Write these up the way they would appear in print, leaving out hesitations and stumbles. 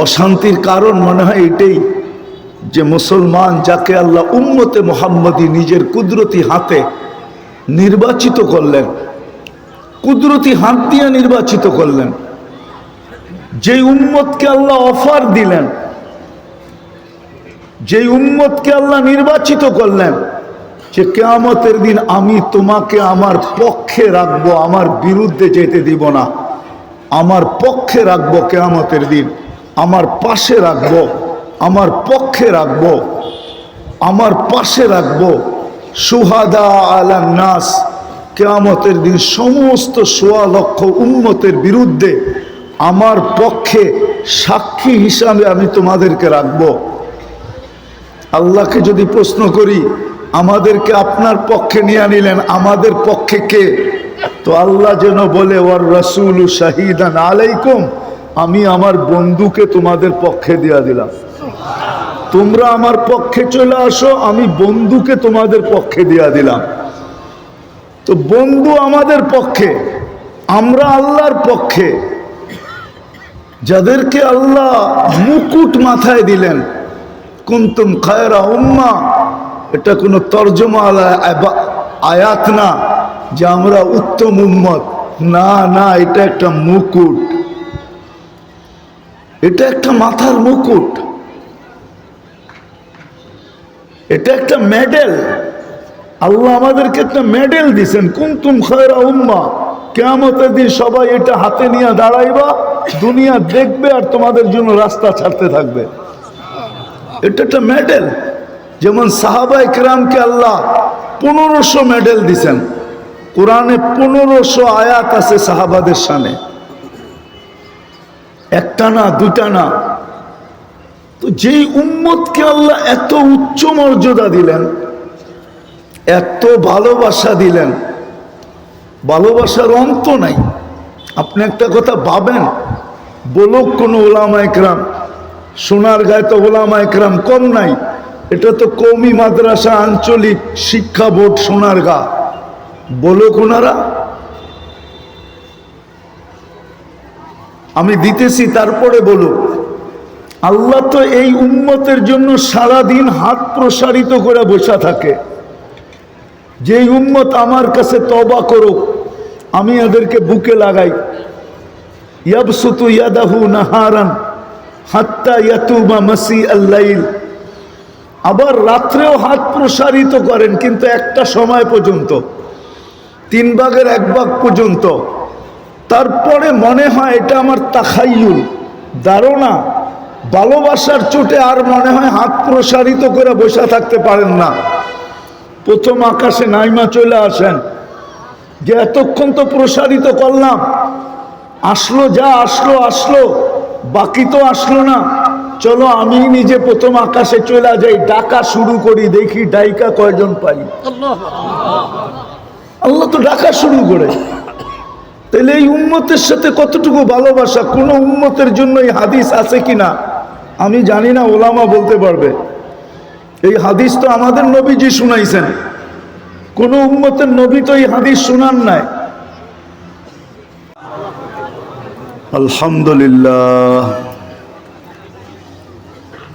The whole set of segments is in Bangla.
অশান্তির কারণ মনে হয় এটাই যে মুসলমান যাকে আল্লাহ উম্মতে মুহাম্মদী নিজের কুদরতি হাতে নির্বাচিত করলেন, কুদরতি হাত দিয়ে নির্বাচিত করলেন, যে উম্মতকে আল্লাহ অফার দিলেন, যে উম্মতকে আল্লাহ নির্বাচিত করলেন যে কিয়ামতের দিন আমি তোমাকে আমার পক্ষে রাখবো, আমার বিরুদ্ধে যেতে দিব না, আমার পক্ষে রাখবো, কিয়ামতের দিন আমার পাশে রাখবো, আমার পক্ষে রাখবো, আমার পাশে রাখবো। শুহাদা আলান নাস, কিয়ামতের দিন সমস্ত ১৬ লক্ষ উম্মতের বিরুদ্ধে আমার পক্ষে সাক্ষী হিসাবে আমি তোমাদেরকে রাখবো। আল্লাহকে যদি প্রশ্ন করি, আমাদেরকে আপনার পক্ষে নিয়ে নিলেন, আমাদের পক্ষে কে? তো আল্লাহ যেন বলে ওয়ার রাসূলু শাহিদান আলাইকুম, আমি আমার বন্ধুকে তোমাদের পক্ষে দিয়ে দিলাম। তোমরা আমার পক্ষে চলে আসো, আমি বন্ধুকে তোমাদের পক্ষে দিয়ে দিলাম। তো বন্ধু আমাদের পক্ষে, আমরা আল্লাহর পক্ষে। যাদেরকে আল্লাহ মুকুট মাথায় দিলেন, কুনতুম খায়রা উম্মাহ, এটা কোনো তর্জমা আয়াত না যে আমরা উত্তম উম্মত, না না, এটা একটা মুকুট, এটা একটা মাথার মুকুট, এটা একটা মেডেল। আল্লাহ আমাদেরকে একটা মেডেল দিয়েছেন, কুনতুম খায়রা উম্মাহ। কিয়ামতের দিন সবাই এটা হাতে নিয়ে দাঁড়াইবা, দুনিয়া দেখবে আর তোমাদের জন্য রাস্তা ছাড়তে থাকবে। এটা একটা মেডেল। যেমন সাহাবায়ে কেরামকে আল্লাহ 1500 মেডেল দিয়েছেন, কোরআনে 1500 আয়াত আছে সাহাবাদের শানে, একটা না দুটা না। তো যেই উম্মতকে আল্লাহ এত উচ্চ মর্যাদা দিলেন, এত ভালোবাসা দিলেন, ভালোবাসার অন্ত নাই। আপনি একটা কথা ভাবেন, বলুক কোন ওলামায়ে কেরাম, সোনারগাঁয়ে তো ওলামায়ে কেরাম কম নাই, এটা তো কওমি মাদ্রাসা আঞ্চলিক শিক্ষা বোর্ড সোনারগাঁ, বলুক ওনারা। আমি দিতেছি, তারপরে বলুক। আল্লাহ তো এই উম্মতের জন্য সারাদিন হাত প্রসারিত করে বসা থাকে, যেই উম্মত আমার কাছে তওবা করুক, আমি এদেরকে বুকে লাগাই। ইয়াবসুতু ইয়াদাহু নাহারান হাত্তা ইয়াতুবা মাসি আল-লাইল, আবার রাত্রেও হাত প্রসারিত করেন, কিন্তু একটা সময় পর্যন্ত, 3 ভাগের 1 ভাগ পর্যন্ত। তারপরে মনে হয় এটা আমার তাখায়ুল, ধারণা, ভালোবাসার চোটে আর মনে হয় হাত প্রসারিত করে বসে থাকতে পারেন না। প্রথম আকাশে নাইমা চলে আসেন, যে এতক্ষণ তো প্রসারিত করলাম, আসলো যা আসলো আসলো, বাকি তো আসলো না, চলো আমি নিজে প্রথম আকাশে চলে যাই, ডাকা শুরু করি, দেখি ডাইকা কয়জন পাই। আল্লাহ তো ডাকা শুরু করে। তাহলে এই উম্মতের সাথে কতটুকু ভালোবাসা। কোন উম্মতের জন্য এই হাদিস আছে কিনা আমি জানি না, ওলামা বলতে পারবে। এই হাদিস তো আমাদের নবীজি শুনাইছেন, কোন উম্মতের নবী তো এই হাদিস শুনান নাই। আলহামদুলিল্লাহ,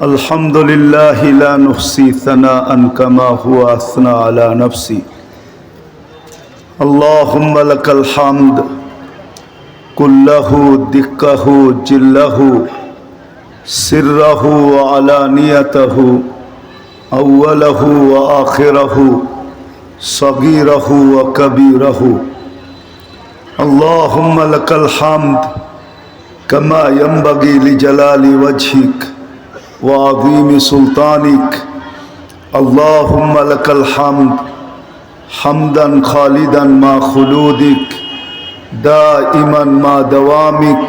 আলহামদুলিল্লাহ, লা নুহসি সানাআন কামা হুয়া আসনা আলা নাফসি। আল্লাহুম্মা লাকাল হামদ কুল্লাহু দিক্কাহু জিল্লাহু সিররাহু ওয়া আলানিয়াতাহু আউওয়ালাহু ওয়া আখিরাহু সগীরাহু ওয়া কবীরাহু। আল্লাহুম্মা লাকাল হামদ কামা ইয়ানবাগি লিজালালি ওয়াজহিক ওয়া আযীমি সুলতানিক। আল্লাহুম্মা লাকাল হামদ হামদান খালিদান মা খুলুদিক দাইমান মা দাওয়ামিক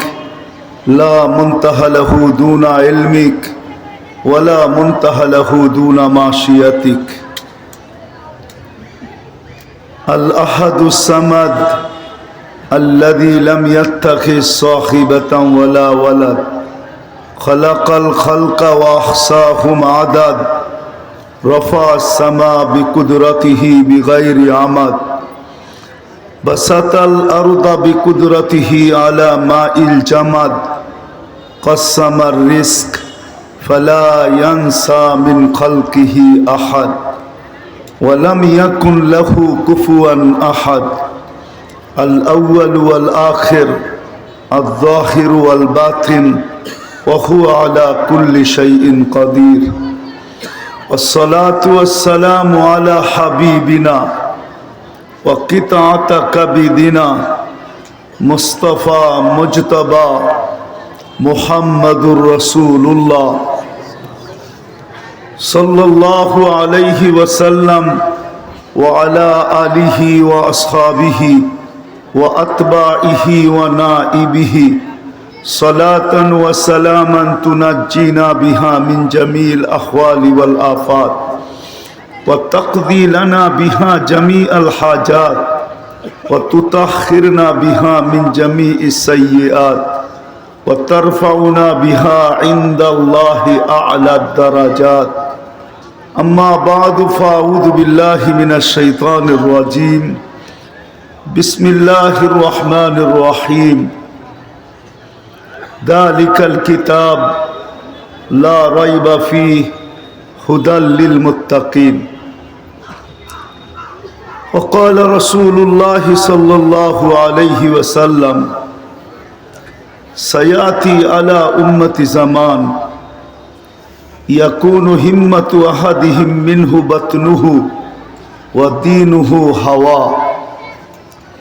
লা মুনতাহা লাহু দুনা ইলমিক ওয়ালা মুনতাহা লাহু দুনা মাশিয়াতিক। আল আহাদুস সামাদ আল্লাযী লাম ইয়াত্তাখিজ সাহিবাতান ওয়ালা ওয়ালাদ খালাকাল খালকা ওয়া আহসাহুম আদাদ رفع السماء بقدرته بغير عمد بسط الأرض بقدرته على ماء الجمد قسم الرزق فلا ينسى من خلقه أحد ولم يكن له كفوا أحد الأول والآخر الظاهر والباطن وهو على كل شيء قدير والصلاة والسلام على حبيبنا وقطعة كبدنا مصطفى مجتبى محمد رسول الله صلى الله عليه وسلم وعلى آله وأصحابه وأتباعه ونائبه صلاة وسلاما تنجينا بها من جميع الأحوال والآفات وتقضي لنا بها جميع الحاجات وتطهرنا بها من جميع السيئات وترفعنا بها عند الله أعلى الدرجات أما بعد فأعوذ بالله من الشيطان الرجيم بسم الله الرحمن الرحيم ذلك الكتاب لا ريب فيه هدى للمتقين وقال رسول الله صلى الله عليه وسلم سيأتي على أمة زمان يكون همة أحدهم منه بطنه ودينه هوى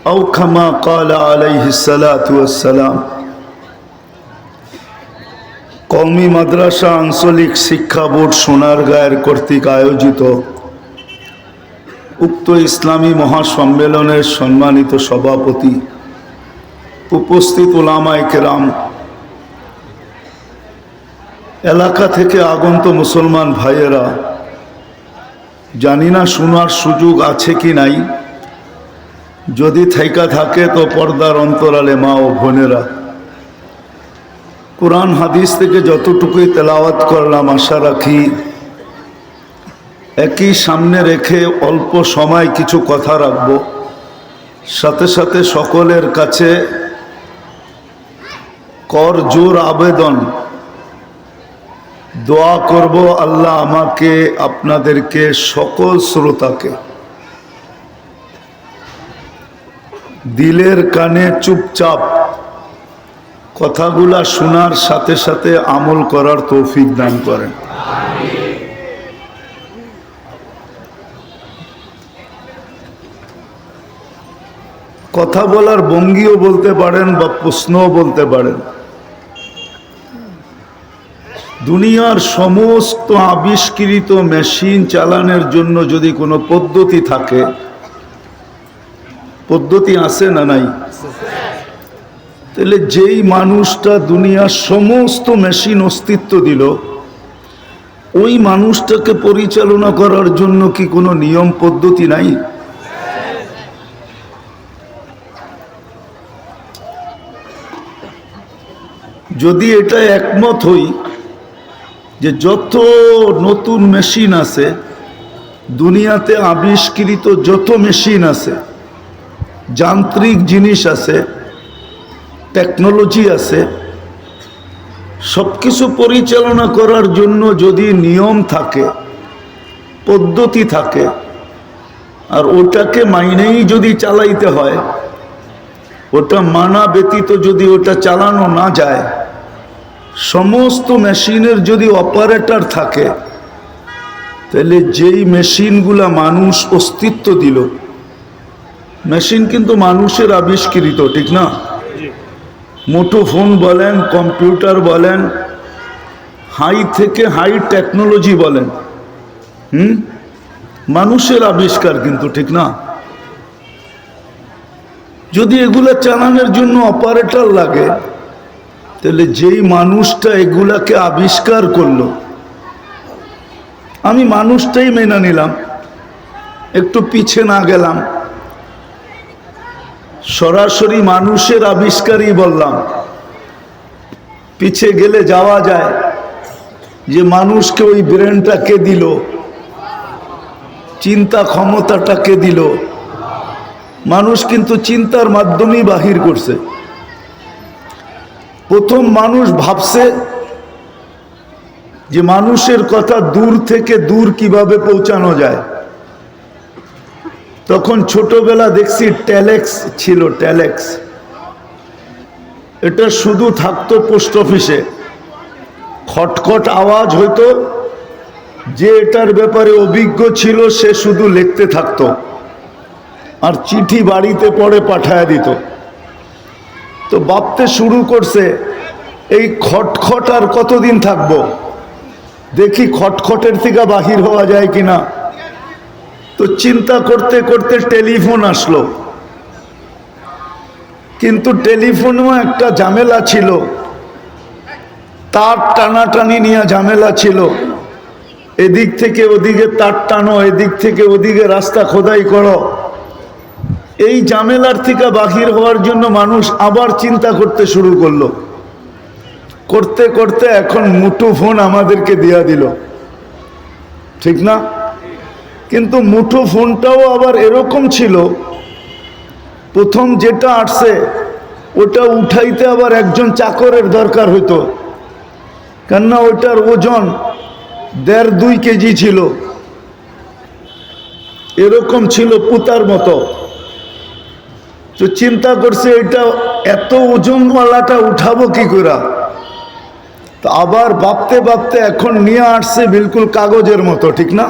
أو كما قال عليه الصلاة والسلام কওমি মাদ্রাসা আঞ্চলিক শিক্ষা বোর্ড সোনারগাঁয়ের কর্তৃক আয়োজিত উক্ত ইসলামী মহাসম্মেলনের সম্মানিত সভাপতি, উপস্থিত উলামায়ে কেরাম, এলাকা থেকে আগত মুসলমান ভাইয়েরা, জানি না শোনার সুযোগ আছে কি নাই, যদি থাইকা থাকে তো পর্দার অন্তরালে মা ও বোনেরা, কুরআন হাদিস থেকে যতটুকুই তেলাওয়াত করলাম আশা রাখি একই সামনে রেখে অল্প সময় কিছু কথা রাখব। সাথে সাথে সকলের কাছে করজোর আবেদন, দোয়া করব আল্লাহ আমাকে আপনাদেরকে সকল শ্রোতাকে দিলের কানে চুপচাপ কথাগুলা শোনার সাথে সাথে আমল করার তৌফিক দান করেন। কথা বলার ভঙ্গিও বলতে পারেন বা প্রশ্নও বলতে পারেন। দুনিয়ার সমস্ত আবিষ্কৃত মেশিন চালানোর জন্য যদি কোনো পদ্ধতি থাকে, পদ্ধতি আছে না নাই? তাহলে যেই মানুষটা দুনিয়ার সমস্ত মেশিন অস্তিত্ব দিল, ওই মানুষটাকে পরিচালনা করার জন্য কি কোনো নিয়ম পদ্ধতি নাই? যদি এটা একমত হই যে যত নতুন মেশিন আছে দুনিয়াতে, আবিষ্কৃত যত মেশিন আছে, যান্ত্রিক জিনিস আছে, টেকনোলজি আছে, সব কিছু পরিচালনা করার জন্য যদি নিয়ম থাকে, পদ্ধতি থাকে, আর ওটাকে মাইনেই যদি চালাইতে হয়, ওটা মানা ব্যতীত যদি ওটা চালানো না যায়, সমস্ত মেশিনের যদি অপারেটর থাকে, তাহলে যেই মেশিনগুলা মানুষ অস্তিত্ব দিল, মেশিন কিন্তু মানুষের আবিষ্কৃত, ঠিক না? মুঠোফোন বলেন, কম্পিউটার বলেন, হাই থেকে হাই টেকনোলজি বলেন, মানুষের আবিষ্কার কিন্তু, ঠিক না? যদি এগুলা চালানোর জন্য অপারেটর লাগে, তাহলে যেই মানুষটা এগুলাকে আবিষ্কার করলো, আমি মানুষটাই মেনে নিলাম, একটু পিছে না গেলাম, সরাসরি মানুষের আবিষ্কারই বললাম। পিছে গেলে যাওয়া যায় যে মানুষকে ওই ব্রেনটা কে দিল, চিন্তা ক্ষমতাটা কে দিল? মানুষ কিন্তু চিন্তার মাধ্যমেই বাহির করছে। প্রথম মানুষ ভাবছে যে মানুষের কথা দূর থেকে দূর কিভাবে পৌঁছানো যায়। তখন ছোটবেলা দেখছি টেলেক্স ছিল, টেলেক্স। এটা শুধু থাকতো পোস্ট অফিসে, খটখট আওয়াজ হইতো, যে এটার ব্যাপারে অভিজ্ঞ ছিল সে শুধু লিখতে থাকতো আর চিঠি বাড়িতে পড়ে পাঠায় দিত। তো ভাবতে শুরু করছে এই খটখট আর কতদিন থাকবো, দেখি খটখটের থেকে বাহির হওয়া যায় কিনা। তো চিন্তা করতে করতে টেলিফোন আসলো, কিন্তু টেলিফোনও একটা ঝামেলা ছিল, তার টানাটানি নিয়ে ঝামেলা ছিল। এদিক থেকে ওদিকে তার টানো, এদিক থেকে ওদিকে রাস্তা খোদাই করো। এই ঝামেলার থেকে বাহির হওয়ার জন্য মানুষ আবার চিন্তা করতে শুরু করলো। করতে করতে এখন মুঠোফোন আমাদেরকে দিয়া দিল, ঠিক না? কিন্তু মুঠোফোনটাও আবার এরকম ছিল, প্রথম যেটা আসছে ওটা উঠাইতে আবার একজন চাকরের দরকার হইতো, কেননা ওইটার ওজন 1.5-2 কেজি ছিল, এরকম ছিল পুতার মতো। তো চিন্তা করছে এটা এত ওজনওয়ালাটা উঠাবো কি করে। তো আবার ভাবতে ভাবতে এখন নিয়ে আসছে বিলকুল কাগজের মতো, ঠিক না?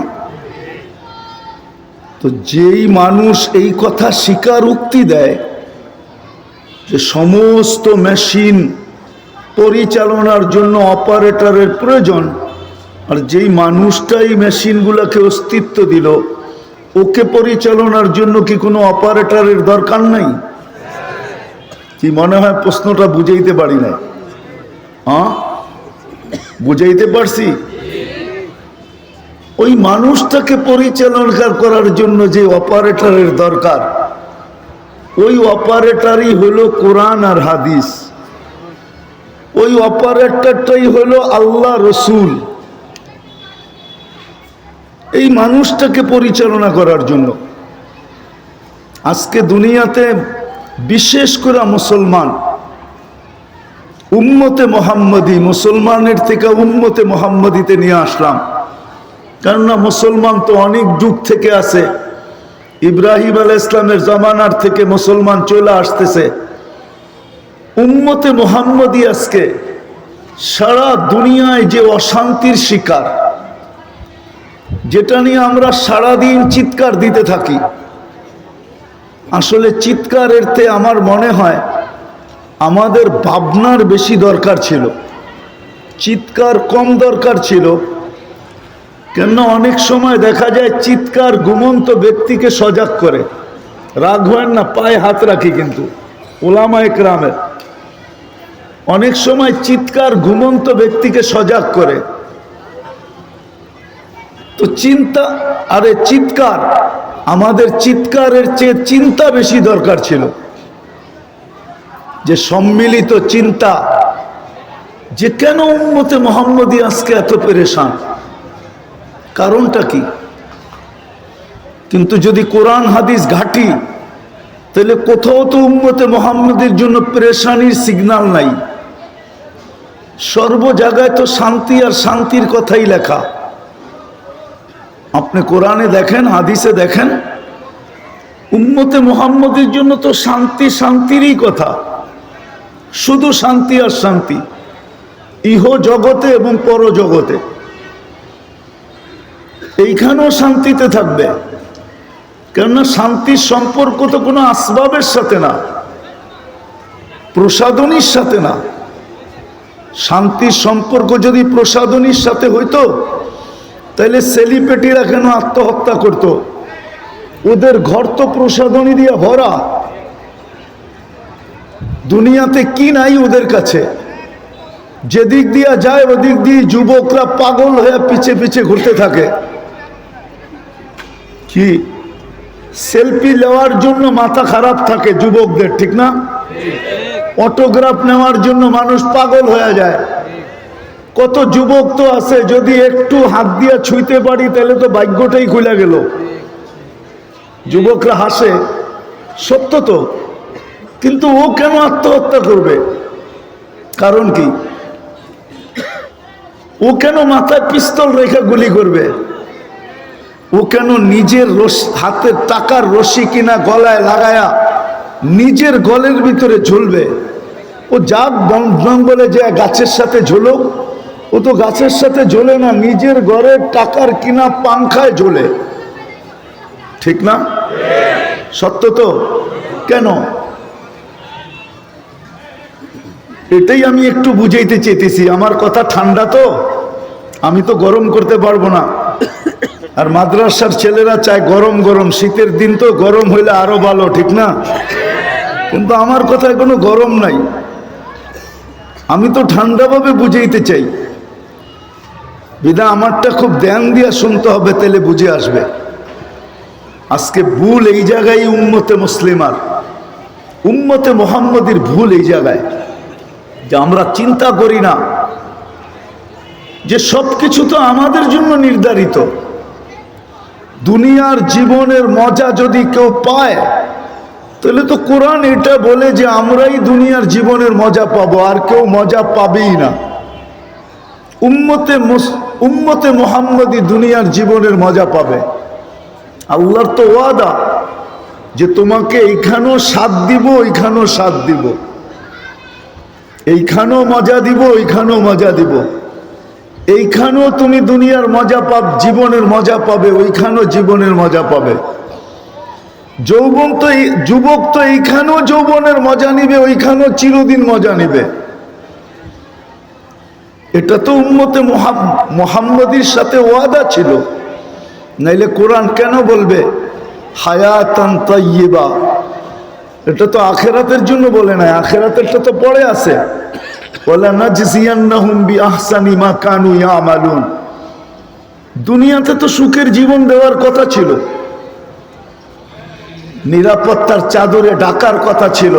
তো যেই মানুষ এই কথা স্বীকারোক্তি দেয় যে সমস্ত মেশিন পরিচালনার জন্য অপারেটরের প্রয়োজন, আর যেই মানুষটাই মেশিনগুলোকে অস্তিত্ব দিল ওকে পরিচালনার জন্য কি কোনো অপারেটরের দরকার নাই? কি মনে হয় প্রশ্নটা বুঝাইতে পারি না? হ্যাঁ, বুঝাইতে পারছি? ওই মানুষটাকে পরিচালনা করার জন্য যে অপারেটরের দরকার, ওই অপারেটরই হলো কোরআন আর হাদিস। ওই অপারেটরটাই হলো আল্লাহ রসুল। এই মানুষটাকে পরিচালনা করার জন্য আজকে দুনিয়াতে বিশেষ করে মুসলমান উম্মতে মোহাম্মদী, মুসলমানের থেকে উম্মতে মোহাম্মদীতে নিয়ে আসলাম। কেননা মুসলমান তো অনেক যুগ থেকে আছে, ইব্রাহিম আলাইহিস সালামের জামানার থেকে মুসলমান চলে আসতেছে। উম্মতে মোহাম্মদী আজকে সারা দুনিয়ায় যে অশান্তির শিকার, যেটা নিয়ে আমরা সারাদিন চিৎকার দিতে থাকি, আসলে চিৎকারের তে আমার মনে হয় আমাদের ভাবনার বেশি দরকার ছিল, চিৎকার কম দরকার ছিল। কেন অনেক সময় দেখা যায় চিৎকার ঘুমন্ত ব্যক্তিকে সজাগ করে। রাগ হয় না, পায়ে হাত রাখি, কিন্তু ওলামা একরামের অনেক সময় চিৎকার ঘুমন্ত ব্যক্তিকে সজাগ করে। তো চিন্তা, আরে চিৎকার, আমাদের চিৎকারের চেয়ে চিন্তা বেশি দরকার ছিল। যে সম্মিলিত চিন্তা, যে কেন উম্মতে মুহাম্মদী আজকে এত পেরেশান, কারণটা কি? কিন্তু যদি কোরআন হাদিস ঘাঁটি, তাহলে কোথাও তো উম্মতে মুহাম্মদীর জন্য পেরেশানির সিগন্যাল নাই। সর্ব জায়গায় তো শান্তি আর শান্তির কথাই লেখা। আপনি কোরআনে দেখেন, হাদিসে দেখেন, উম্মতে মুহাম্মদীর জন্য তো শান্তি, শান্তিরই কথা, শুধু শান্তি আর শান্তি, ইহ জগতে এবং পর জগতে। এইখানেও শান্তিতে থাকবে, কেননা শান্তির সম্পর্ক তো কোনো আসবাবের সাথে না, প্রসাদনীর সাথে না। শান্তির সম্পর্ক যদি প্রসাদনীর সাথে হইতো, তাহলে সেলিব্রিটিরা কেন আত্মহত্যা করত? ওদের ঘর তো প্রসাদনী দিয়ে ভরা, দুনিয়াতে কি নাই ওদের কাছে। যেদিক দিয়া যায় ওদিক দিয়ে যুবকরা পাগল হয়ে পিছে পিছে ঘুরতে থাকে। কি সেলফি নেওয়ার জন্য মাথা খারাপ থাকে যুবকদের, ঠিক না? অটোগ্রাফ নেওয়ার জন্য মানুষ পাগল হয়ে যায়। কত যুবক তো আছে, যদি একটু হাত দিয়ে ছুঁইতে পারি তাহলে তো ভাগ্যটাই খুলে গেল। যুবকরা হাসে, সত্য তো, কিন্তু ও কেন আত্মহত্যা করবে? কারণ কি? ও কেন মাথায় পিস্তল রেখে গুলি করবে? ও কেন নিজের হাতের টাকার রশি কিনা গলায় লাগায়া নিজের গলের ভিতরে ঝুলবে? ও যাক বন জঙ্গলে যে গাছের সাথে ঝুলুক, ও তো গাছের সাথে ঝোলে না, নিজের ঘরের টাকার কিনা পাংখায় ঝোলে। ঠিক না? সত্য তো? কেন? এটাই আমি একটু বুঝাইতে চেয়েছি। আমার কথা ঠান্ডা তো, আমি তো গরম করতে পারবো না। আর মাদ্রাসার ছেলেরা চায় গরম গরম, শীতের দিন তো গরম হইলে আরো ভালো, ঠিক না? কিন্তু আমার কথায় কোনো গরম নাই, আমি তো ঠান্ডাভাবে বুঝাইতে চাই। বিধা আমারটা খুব ধ্যান দিয়া শুনতে হবে, তাহলে বুঝে আসবে। আজকে ভুল এই জায়গায় উম্মতে মুসলিমার, উম্মতে মুহাম্মদীর ভুল এই জায়গায় যে আমরা চিন্তা করি না যে সবকিছু তো আমাদের জন্য নির্ধারিত। দুনিয়ার জীবনের মজা যদি কেউ পায়, তাহলে তো কোরআন এটা বলে যে আমরাই দুনিয়ার জীবনের মজা পাবো, আর কেউ মজা পাবেই না। উম্মতে মুহাম্মদী দুনিয়ার জীবনের মজা পাবে। আল্লাহর তো ওয়াদা যে তোমাকে এইখানেও স্বাদ দিব, ওইখানেও স্বাদ দিব, এইখানেও মজা দিব, ওইখানেও মজা দিব। এইখানেও তুমি দুনিয়ার মজা জীবনের মজা পাবে, ওইখানেও জীবনের মজা পাবে। যুবক তো এইখানেও যৌবনের মজা নিবে, ওইখানেও চিরদিন মজা নিবে। এটা তো উম্মতে মুহাম্মদীর সাথে ওয়াদা ছিল, নাইলে কোরআন কেন বলবে হায়াতান তাইয়্যিবা? এটা তো আখিরাতের জন্য বলে না, আখিরাতেরটা তো পড়ে আছে, ওয়ালা নাজজিয়ান্নাহুম বিআহসানি মা কানু ইয়ামালুন। দুনিয়াতে তো সুখের জীবন দেওয়ার কথা ছিল, নিরাপত্তার চাদরে ঢাকার কথা ছিল,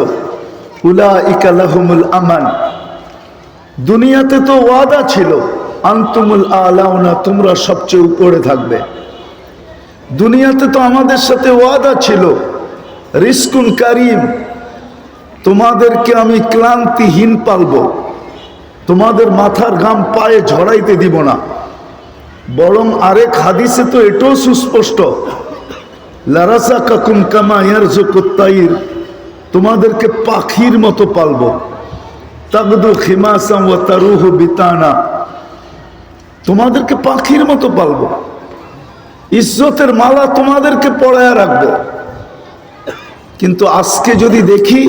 উলাইকা লাহুমুল আমান। দুনিয়াতে তো ওয়াদা ছিল আনতুমুল আলাউনা, তোমরা সবচেয়ে উপরে থাকবে। দুনিয়াতে তো আমাদের সাথে ওয়াদা ছিল রিজকুন কারীম, তোমাদেরকে আমি ক্লান্তিহীন পালবো, তোমাদের মাথার ঘাম পায়ে ঝরাইতে দিব না। বরং আরেক হাদিসে তো এটাও সুস্পষ্ট, লারাযাকাকুম কামা ইয়ারযুকুত তাইর, তোমাদেরকে পাখির মতো পালবো। তাগদু খিমাসাম ওয়া তারুহু বিতানা, তোমাদেরকে পাখির মতো পালবো। ইজ্জতের মালা তোমাদেরকে পরায়া রাখবো। কিন্তু আজকে যদি দেখি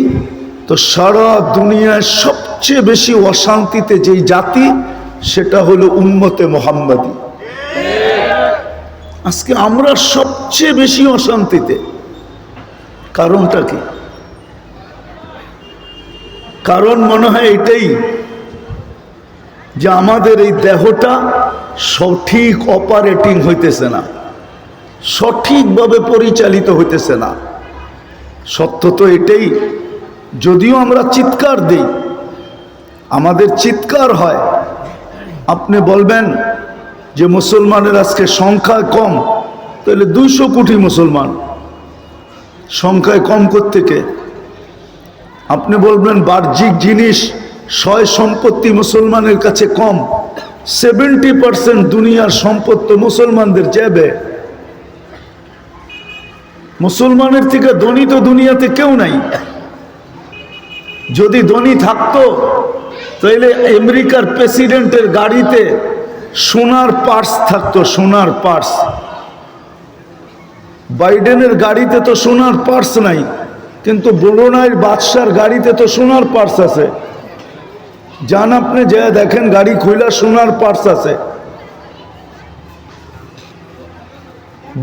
তো সারা দুনিয়ায় সবচেয়ে বেশি অশান্তিতে যেই জাতি, সেটা হলো উম্মতে মুহাম্মদী। আজকে আমরা সবচেয়ে বেশি অশান্তিতে। কারণটা কি? কারণ মনে হয় এটাই যে আমাদের এই দেহটা সঠিক অপারেটিং হইতেছে না, সঠিকভাবে পরিচালিত হইতেছে না। সত্য তো এটাই। যদিও আমরা চিৎকার দিই, আমাদের চিৎকার হয়। আপনি বলবেন যে মুসলমানের আজকে সংখ্যায় কম, তাহলে 200 কোটি মুসলমান, সংখ্যায় কম কোত্থেকে? আপনি বলবেন বাহ্যিক জিনিস সয় সম্পত্তি মুসলমানের কাছে কম, 70% দুনিয়ার সম্পদ তো মুসলমানদের যাবে। মুসলমানের থেকে ধনী তো দুনিয়াতে কেউ নাই। যদি ধনী থাকতো তাহলে আমেরিকার প্রেসিডেন্টের গাড়িতে সোনার পার্স থাকতো, সোনার পার্স। বাইডেনের গাড়িতে তো সোনার পার্স নাই, কিন্তু ব্রুনাইয়ের বাদশার গাড়িতে তো সোনার পার্স আছে। যান আপনি যা দেখেন, গাড়ি খুইলা সোনার পার্স আছে।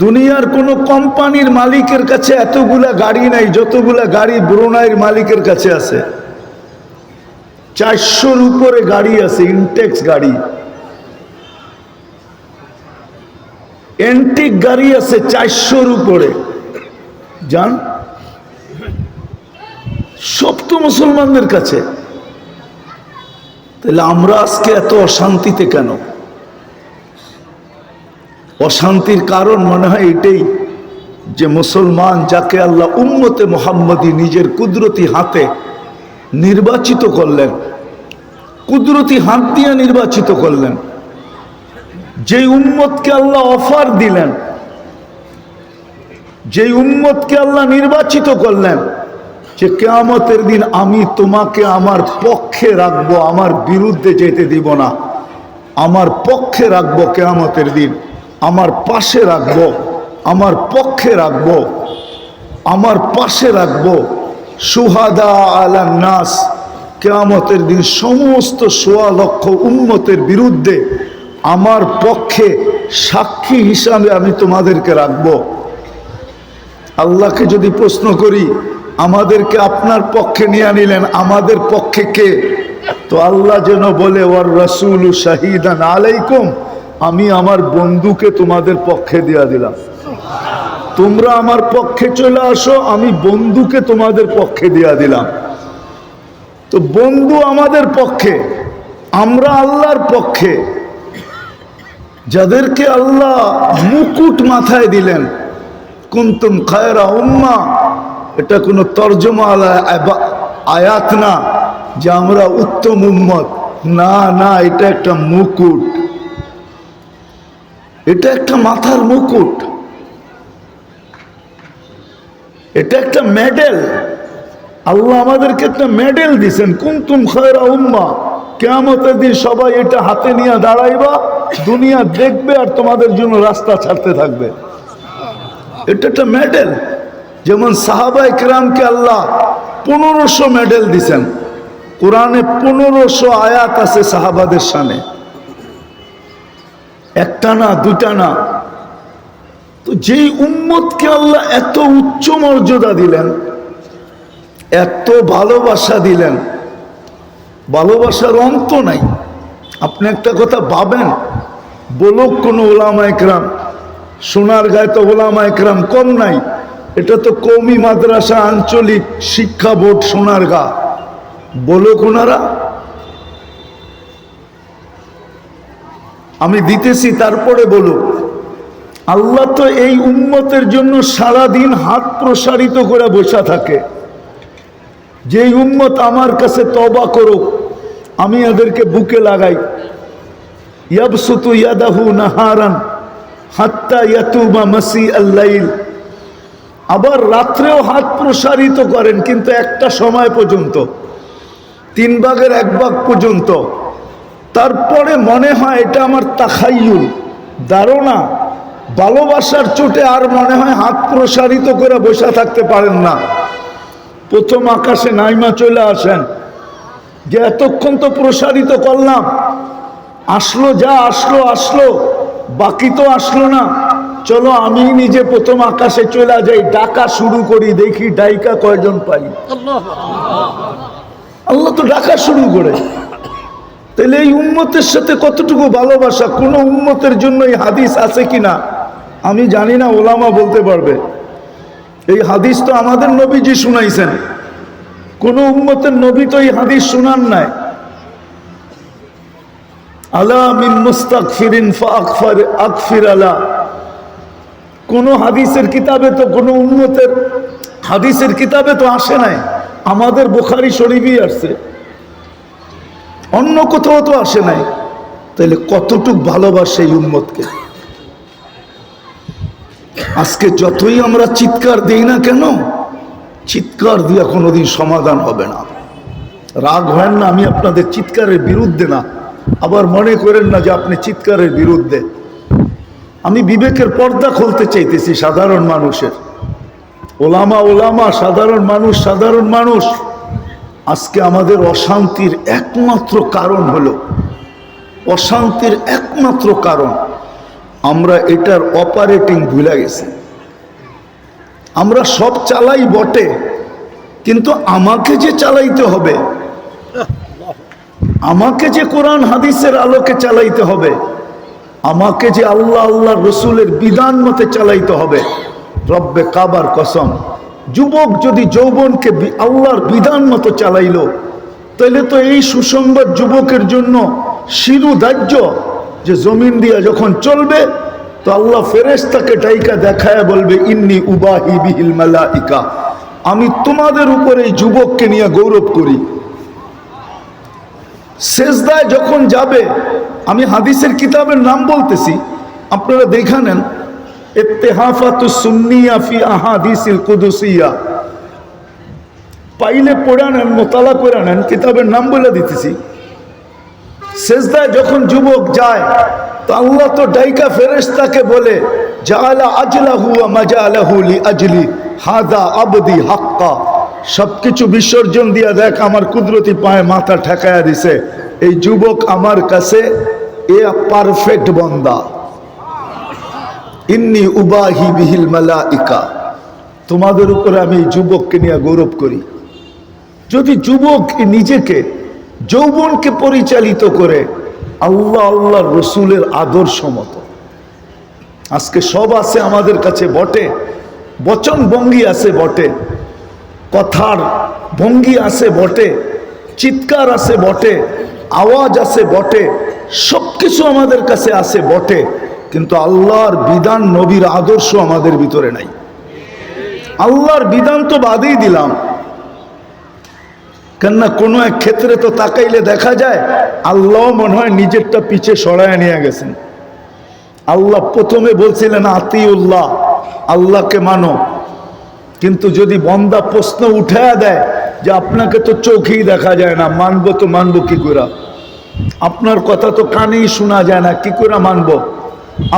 দুনিয়ার কোনো কোম্পানির মালিকের কাছে এতগুলা গাড়ি নাই যতগুলা গাড়ি ব্রুনাইয়ের মালিকের কাছে আছে। 400-র উপরে গাড়ি আছে, ইনটেক্স গাড়ি। এন্টিক গাড়ি আছে 400-র উপরে। জান, সব তো মুসলমানদের কাছে। তাহলে আমরা আজকে এত অশান্তিতে কেন? অশান্তির কারণ মনে হয় এটাই যে মুসলমান, যাকে আল্লাহ উম্মতে মুহাম্মদী নিজের কুদরতি হাতে নির্বাচিত করলেন, কুদরতি হাত দিয়ে নির্বাচিত করলেন। যে উম্মতকে আল্লাহ অফার দিলেন, যে উম্মতকে আল্লাহ নির্বাচিত করলেন যে কিয়ামতের দিন আমি তোমাকে আমার পক্ষে রাখবো, আমার বিরুদ্ধে যেতে দিব না, আমার পক্ষে রাখবো, কিয়ামতের দিন আমার পাশে রাখবো, আমার পক্ষে রাখবো, আমার পাশে রাখবো। সুহাদা আলা নাস, কিয়ামতের দিন সমস্ত ১৬ লক্ষ উম্মতের বিরুদ্ধে আমার পক্ষে সাক্ষী হিসাবে আমি তোমাদেরকে রাখবো। আল্লাহকে যদি প্রশ্ন করি, আমাদেরকে আপনার পক্ষে নিয়ে নিলেন, আমাদের পক্ষে কে? তো আল্লাহ যেন বলে ওয়ার রাসূলু শাহিদান আলাইকুম, আমি আমার বন্ধুকে তোমাদের পক্ষে দিয়ে দিলাম। তোমরা আমার পক্ষে চলে আসো, আমি বন্ধুকে তোমাদের পক্ষে দিয়ে দিলাম। তো বন্ধু আমাদের পক্ষে, আমরা আল্লাহর পক্ষে। যাদেরকে আল্লাহ মুকুট মাথায় দিলেন, কুনতুম খায়রা উম্মাহ, এটা কোনো তর্জমা আয়াত না যে আমরা উত্তম উম্মত, না না, এটা একটা মুকুট, এটা একটা মাথার মুকুট, এটা একটা মেডেল। আল্লাহ আমাদেরকে একটা মেডেল দিয়েছেন, কুনতুম খায়রা উম্মাহ। কিয়ামতের দিন সবাই এটা হাতে নিয়ে দাঁড়াইবা, দুনিয়া দেখবে আর তোমাদের জন্য রাস্তা ছাড়তে থাকবে। এটা একটা মেডেল। যেমন সাহাবায়ে কেরামকে আল্লাহ 1500 মেডেল দিয়েছেন। কোরআনে 1500 আয়াত আছে সাহাবাদের শানে, একটা না দুটা না। তো যেই উম্মতকে আল্লাহ এত উচ্চ মর্যাদা দিলেন, এত ভালোবাসা দিলেন, ভালোবাসার অন্ত নাই। আপনি একটা কথা ভাবেন, বলুক কোন ওলামায়ে কেরাম, সোনারগাঁয় তো ওলামায়ে কেরাম কম নাই, এটা তো কওমি মাদ্রাসা আঞ্চলিক শিক্ষা বোর্ড সোনারগাঁ, বলুক ওনারা। আমি দিতেছি, তারপরে বলুক। আল্লাহ তো এই উম্মতের জন্য সারাদিন হাত প্রসারিত করে বসা থাকে। যেই উম্মত আমার কাছে তওবা করুক, আমি এদেরকে বুকে লাগাই। ইয়াবসুতু ইয়াদাহু নাহারান হাত্তা ইয়াতুবা মাসি আল-লাইল। আবার রাত্রেও হাত প্রসারিত করেন, কিন্তু একটা সময় পর্যন্ত, 3 ভাগের 1 ভাগ পর্যন্ত। তারপরে মনে হয় এটা আমার তাখায়ুল, ধারণা, ভালোবাসার চোটে আর মনে হয় হাত প্রসারিত করে বসে থাকতে পারেন না। প্রথম আকাশে নাইমা চলে আসেন, যে এতক্ষণ তো প্রসারিত করলাম, আসলো যা আসলো আসলো, বাকি তো আসলো না, চলো আমি নিজে প্রথম আকাশে চলে যাই, ডাকা শুরু করি, দেখি ডাইকা কয়জন পাই। আল্লাহ তো ডাকা শুরু করে। তাহলে এই উম্মতের সাথে কতটুকু ভালোবাসা। কোন উম্মতের জন্য এই হাদিস আছে কিনা আমি জানি না, ওলামা বলতে পারবে। এই হাদিস তো আমাদের নবীজি শুনাইছেন, কোন উম্মতের নবী তো এই হাদিস শুনান নাই। আলা মিন মুস্তাগফিরিন ফাগফির আগফির আলা। কোন হাদিসের কিতাবে তো, কোন উম্মতের হাদিসের কিতাবে তো আসে নাই। আমাদের বুখারী শরীফই আসছে, অন্য কোথাও তো আসে নাই। তাহলে কতটুক ভালোবাসে এই উম্মতকে। আজকে যতই আমরা চিৎকার দিই না কেন, চিৎকার দিয়ে কোনোদিন সমাধান হবে না। রাগ হয় না, আমি আপনাদের চিৎকারের বিরুদ্ধে না, আবার মনে করেন না যে আপনি চিৎকারের বিরুদ্ধে। আমি বিবেকের পর্দা খুলতে চাইতেছি সাধারণ মানুষের। ওলামা ওলামা, সাধারণ মানুষ সাধারণ মানুষ। আজকে আমাদের অশান্তির একমাত্র কারণ হলো, অশান্তির একমাত্র কারণ আমরা এটার অপারেটিং ভুলে গেছি। আমরা সব চালাই বটে, কিন্তু আমাকে যে চালাইতে হবে, আমাকে যে কোরআন হাদিসের আলোকে চালাইতে হবে, আমাকে যে আল্লাহ আল্লাহ রসুলের বিধান মতে চালাইতে হবে। রব্বে কাবার কসম, যুবক যদি যৌবনকে আল্লাহর বিধান মতো চালাইলো, তাহলে তো এই সুসংবাদ যুবকের জন্য শিরুধার্য যে জমিন দিয়া যখন চলবে, তো আল্লাহ ফেরেশতাকে ডাইকা দেখায় বলবে, ইন্নী উবাহি বিহিল মালাইকা, আমি তোমাদের উপর এই যুবককে নিয়ে গৌরব করি। সেজদায় যখন যাবে, আমি হাদিসের কিতাবের নাম বলতেছি, আপনারা দেখে নেন। ইত্তেহাফাতুস সুন্নিয়া ফি আহাদিসিল কুদুসিয়া, পাইলে পড়ে নেন, মোতালা করে নেন, কিতাবের নাম বলে দিতেছি। সেজদায় যখন যুবক যায় তো আল্লাহ তো ডাইকা ফেরেশতাকে বলে, জাআলা আজলাহু ওয়া মাজালাহু লিআজলি হাদা আবদি হাক্কা, সবকিছু বিসর্জন দিয়া দেখ, আমার কুদরতি পায়ে মাথা ঠেকায়া দিছে, এই যুবক আমার কাছে এ পারফেক্ট বান্দা। ইন্নী উবাহি বিহিল মালাইকা, তোমাদের উপরে আমি এই যুবককে নিয়ে গৌরব করি। যদি যুবক নিজেকে, যৌবনকে পরিচালিত করে আল্লাহ আল্লাহর রসুলের আদর্শ মতো, আজকে সব আছে আমাদের কাছে বটে, বচন ভঙ্গি আছে বটে, কথার ভঙ্গি আছে বটে, চিৎকার আছে বটে, আওয়াজ আছে বটে, সব কিছু আমাদের কাছে আছে বটে, কিন্তু আল্লাহর বিধান, নবীর আদর্শ আমাদের ভিতরে নাই। আল্লাহর বিধান তো বাদেই দিলাম, কেননা কোনো এক ক্ষেত্রে তো তাকাইলে দেখা যায় আল্লাহ মনে হয় নিজেরটা পিছে সরায় নিয়ে গেছেন। আল্লাহ প্রথমে বলছিলেন আতিউল্লাহ, আল্লাহকে মানো, কিন্তু যদি বন্দা প্রশ্ন উঠায়া দেয় যে আপনাকে তো চোখেই দেখা যায় না, মানবো তো মানবো কি করে, আপনার কথা তো কানেই শোনা যায় না, কি করে মানবো,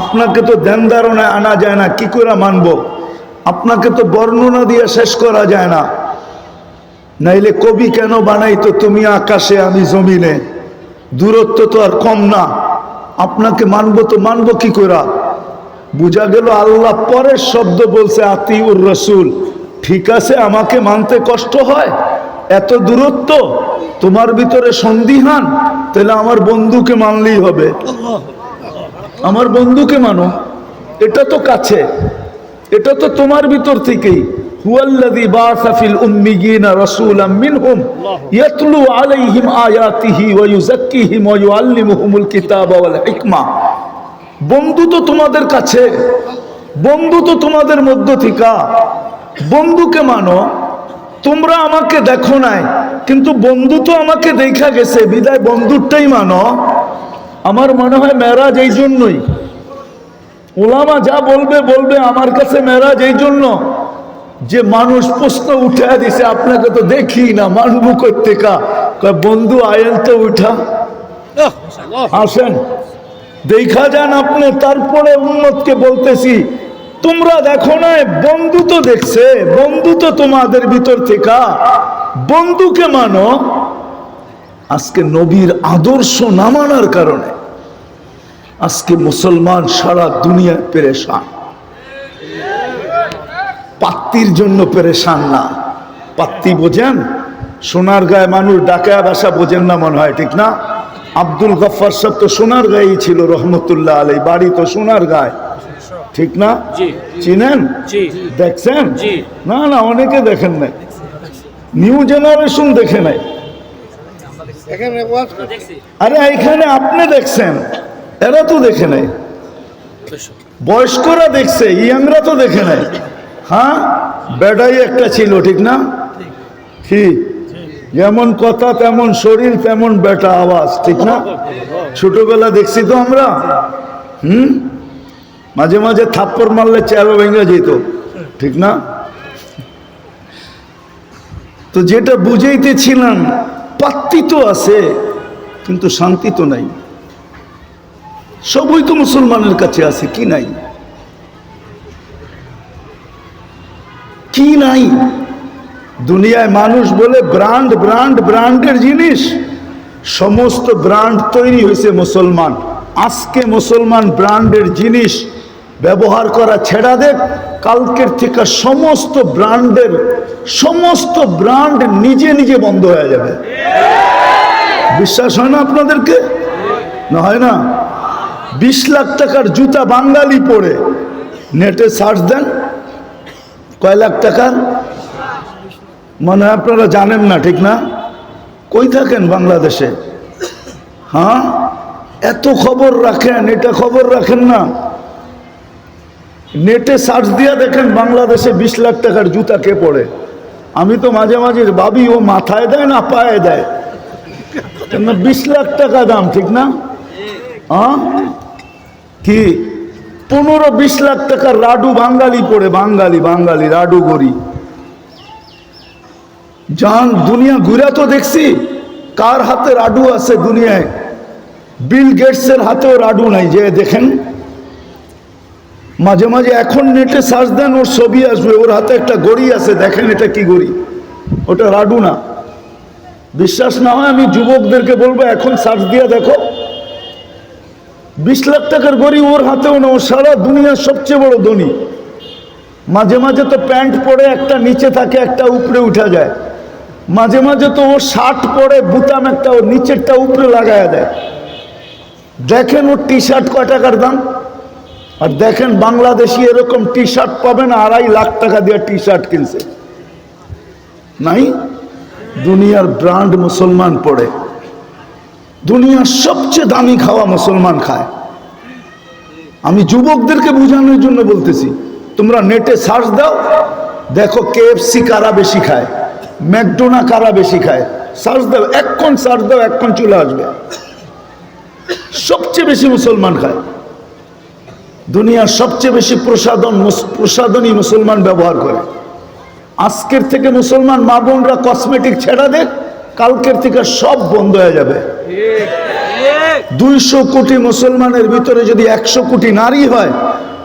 আপনাকে তো ধ্যান ধারণায় আনা যায় না, কি করে মানবো, আপনাকে তো বর্ণনা দিয়ে শেষ করা যায় না, নাইলে কবি কেন বানাইতো তুমি আকাশে আমি জমিনে, দূরত্ব তো আর কম না, আপনাকে মানবো তো মানবো কি করে। বুঝা গেল আল্লাহ পরের শব্দ বলছে আতিউর রসুল, ঠিক আছে আমাকে মানতে কষ্ট হয়, এত দূরত্ব, তোমার ভিতরে সন্দিহান, তাহলে আমার বন্ধুকে মানলেই হবে, আমার বন্ধুকে মানো, এটা তো কাছে, এটা তো তোমার ভিতর থেকেই। হুয়াল্লাযী বাআসা ফিল উম্মিয়িনা রাসূলাম মিনহুম ইয়াতলু আলাইহিম আয়াতিহি ওয়া ইউযাক্কিহিম ওয়া ইউআল্লিমুহুমুল কিতাবা ওয়াল হিকমা। বন্ধু তো তোমাদের কাছে, বন্ধু তো তোমাদের মধ্য থেকে, বন্ধুকে মানো। তোমরা আমাকে দেখো নাই, কিন্তু বন্ধু তো আমাকে দেখা গেছে, বিদায় বন্ধুরটাই মানো। আমার মনে হয় মেরাজ এই জন্যই, ওলামা যা বলবে বলবে, আমার কাছে মেরাজ এই জন্য যে মানুষ প্রশ্ন উঠা দিছে, আপনাকে তো দেখি না, মানবো কোত্থেকা, বন্ধু আয়েন তো উঠা, আসেন দেখা যান আপনি। তারপরে উম্মতকে বলতেছি, তোমরা দেখো না, বন্ধু তো দেখছে, বন্ধু তো তোমাদের ভিতর থেকে, বন্ধুকে মানো। আজকে নবীর আদর্শ না মানার কারণে আজকে মুসলমান সারা দুনিয়ায় পেরেশান। পাত্তির জন্য পেরেশান না, পাত্তি বোঝেন? সোনার গায়ে মানুষ ডাকায়া ভাষা বোঝেন না মনে হয়, ঠিক না? আব্দুল গফফার সাহেব তো সোনার গায়েই ছিল রহমতুল্লাহ আলাই, বাড়ি তো সোনার গায়ে, ঠিক না? চিনেন? দেখছেন? না না, অনেকে দেখেন নাই, নিউ জেনারেশন দেখে নাই। আরে এখানে আপনি দেখছেন, এরা তো দেখে নাই, বয়স্করা দেখছে, ইয়াংরা তো দেখে নাই। হ্যাঁ, বেটাই একটা ছিল, ঠিক না? কি যেমন কথা তেমন শরীর, তেমন বেটা আওয়াজ, ঠিক না? ছোটবেলা দেখছি তো আমরা, মাঝে মাঝে থাপ্পড় মারলে চেহারা ভেঙে যেত, ঠিক না? তো যেটা বুঝাইতেছিলাম, পাত্তি তো আছে কিন্তু শান্তি তো নাই। সবই তো মুসলমানের কাছে আছে, কি নাই? কি নাই? দুনিয়ায় মানুষ বলে ব্র্যান্ড, ব্র্যান্ড, ব্র্যান্ডের জিনিস, সমস্ত ব্র্যান্ড তৈরি হয়েছে মুসলমান। আজকে মুসলমান ব্র্যান্ডের জিনিস ব্যবহার করা ছেড়া দেখ, কালকের থেকে সমস্ত ব্র্যান্ড নিজে নিজে বন্ধ হয়ে যাবে। বিশ্বাস হয় না আপনাদেরকে? না হয় না? 20 লাখ টাকার জুতা বাঙালি পরে, নেটে সার্চ দেন, কয় লাখ টাকার? মনে হয় আপনারা জানেন না, ঠিক না? কই থাকেন বাংলাদেশে? হ্যাঁ, এত খবর রাখেন, এটা খবর রাখেন না। নেটে সার্চ দিয়া দেখেন বাংলাদেশে 20 লাখ টাকার জুতা কে পরে। আমি তো মাঝে মাঝে ভাবি, ও মাথায় দেয় না পায়ে দেয়? 20 লাখ টাকা দাম, ঠিক না? কি 15-20 লাখ টাকার রাডু বাঙালি পড়ে, বাঙালি বাঙালি রাডু গড়ি জান। দুনিয়া ঘুরে তো দেখছি কার হাতে রাডু আছে দুনিয়ায়। বিল গেটসের হাতেও রাডু নাই, যে দেখেন মাঝে মাঝে এখন নেটে সার্চ দেন, ওর ছবি আসবে, ওর হাতে একটা গড়ি আছে, দেখেন এটা কি গড়ি, ওটা রাডু না। বিশ্বাস না হয় আমি যুবকদেরকে বলবো এখন সার্চ দিয়ে দেখো, 20 লাখ টাকার গড়ি ওর হাতেও না। ও সারা দুনিয়ার সবচেয়ে বড় ধনী। মাঝে মাঝে তো প্যান্ট পরে একটা নিচে থাকে, একটা উপরে উঠা যায়। মাঝে মাঝে তো ও শার্ট পরে বুতাম একটা ওর নিচেরটা উপরে লাগায় দেয়। দেখেন ওর টি শার্ট কয় টাকার দাম। আর দেখেন বাংলাদেশি এরকম টি শার্ট পাবেন 2.5 লাখ টাকা দিয়ে টি শার্ট কিনছে, নাই? দুনিয়ার ব্র্যান্ড মুসলমান পড়ে, দুনিয়ার সবচেয়ে দামি খাওয়া মুসলমান খায়। আমি যুবকদেরকে বোঝানোর জন্য বলতেছি, তোমরা নেটে সার্চ দাও, দেখো KFC কারা বেশি খায়, ম্যাকডোনা কারা বেশি খায়, সার্চ দাও, এক্ষণ সার্চ দাও, এক্ষণ চলে আসবে। সবচেয়ে বেশি মুসলমান খায়, দুনিয়ার সবচেয়ে বেশি প্রসাধনী মুসলমান ব্যবহার করে। আজকের থেকে মুসলমান মা বোনরা কসমেটিক ছেড়া দেখ, কালকের থেকে সব বন্ধ হয়ে যাবে। 200 কোটি মুসলমানের ভিতরে যদি 100 কোটি নারী হয়,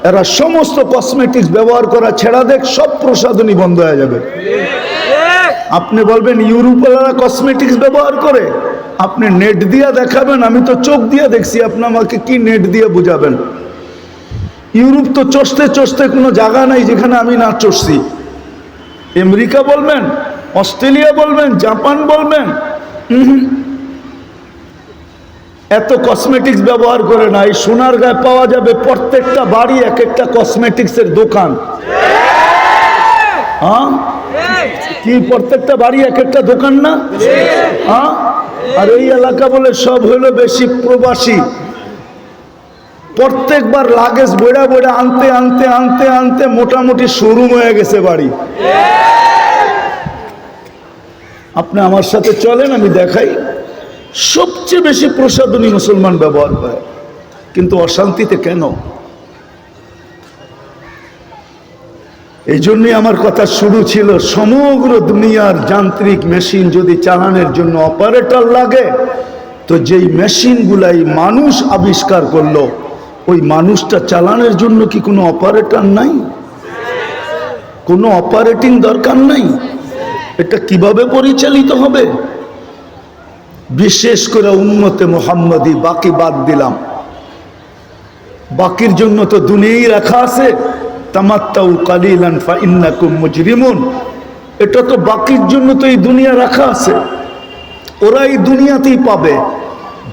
এরা সমস্ত কসমেটিক্স ব্যবহার করা ছেড়া দেখ, সব প্রসাধনী বন্ধ হয়ে যাবে। আপনি বলবেন ইউরোপেরা কসমেটিক্স ব্যবহার করে, আপনি নেট দিয়ে দেখাবেন, আমি তো চোখ দিয়ে দেখছি, আপনি আমাকে কি নেট দিয়ে বুঝাবেন? ইউরোপ তো চষতে চষতে কোনো জায়গা নাই যেখানে আমি না চষছি। আমেরিকা বলবেন, অস্ট্রেলিয়া বলবেন, জাপান বলবেন, এত কসমেটিক্স ব্যবহার করে না। এই সোনারগাঁয়ে পাওয়া যাবে প্রত্যেকটা বাড়ি এক একটা কসমেটিক্সের দোকান। হ্যাঁ, কি প্রত্যেকটা বাড়ি এক একটা দোকান না? হ্যাঁ, আর এই এলাকা বলে সব হলো বেশি প্রবাসী। প্রত্যেকবার লাগেজ বইড়া বইড়া আনতে আনতে আনতে আনতে মোটামুটি শোরুম হয়ে গেছে বাড়ি। আপনি আমার সাথে চলেন, আমি দেখাই। সবচেয়ে বেশি প্রসাধনী মুসলমান ব্যবহার করে, কিন্তু অশান্তিতে কেন? এই জন্যই আমার কথা শুরু ছিল, সমগ্র দুনিয়ার যান্ত্রিক মেশিন যদি চালানোর জন্য অপারেটর লাগে, তো যেই মেশিনগুলাই মানুষ আবিষ্কার করলো, ওই মানুষটা চালানোর জন্য কি কোনো অপারেটর নাই? কোনো অপারেটিং দরকার নাই? এটা কিভাবে পরিচালিত হবে? বিশেষ করে উম্মতে মুহাম্মদী, বাকি বাদ দিলাম। বাকির জন্য তো দুনিয়াই রাখা আছে, তামাত্তাউ কালিলান ফাইন্নাকুম মুজরিমুন। এটা তো বাকির জন্য তো এই দুনিয়া রাখা আছে, ওরা এই দুনিয়াতেই পাবে।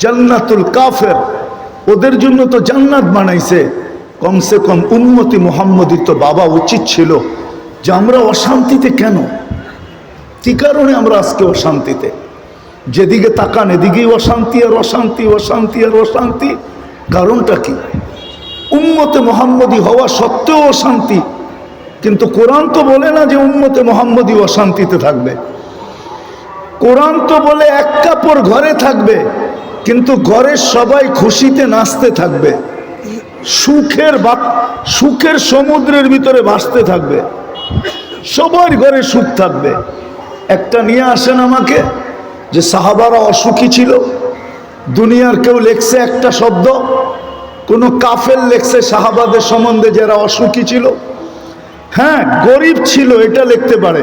জান্নাতুল কাফের, ওদের জন্য তো জান্নাত বানাইছে। কমসে কম উম্মতি মুহাম্মদী তো বাবা উচিত ছিল যে আমরা অশান্তিতে কেন? কি কারণে আমরা আজকে অশান্তিতে? যেদিকে তাকান এদিকেই অশান্তি আর অশান্তি, অশান্তি আর অশান্তি। কারণটা কি? উম্মতে মুহাম্মদী হওয়া সত্ত্বেও অশান্তি। কিন্তু কোরআন তো বলে না যে উম্মতে মুহাম্মদী অশান্তিতে থাকবে। কোরআন তো বলে এক কাপড় ঘরে থাকবে, কিন্তু ঘরের সবাই খুশিতে নাচতে থাকবে, সুখের সমুদ্রের ভিতরে ভাসতে থাকবে, সবার ঘরে সুখ থাকবে। একটা নিয়ে আসেন আমাকে, যে সাহাবারা অসুখী ছিল। দুনিয়ার কেউ লেখছে একটা শব্দ? কোন কাফের লেখছে সাহাবাদের সম্বন্ধে যারা অসুখী ছিল? হ্যাঁ, গরিব ছিল এটা লিখতে পারে,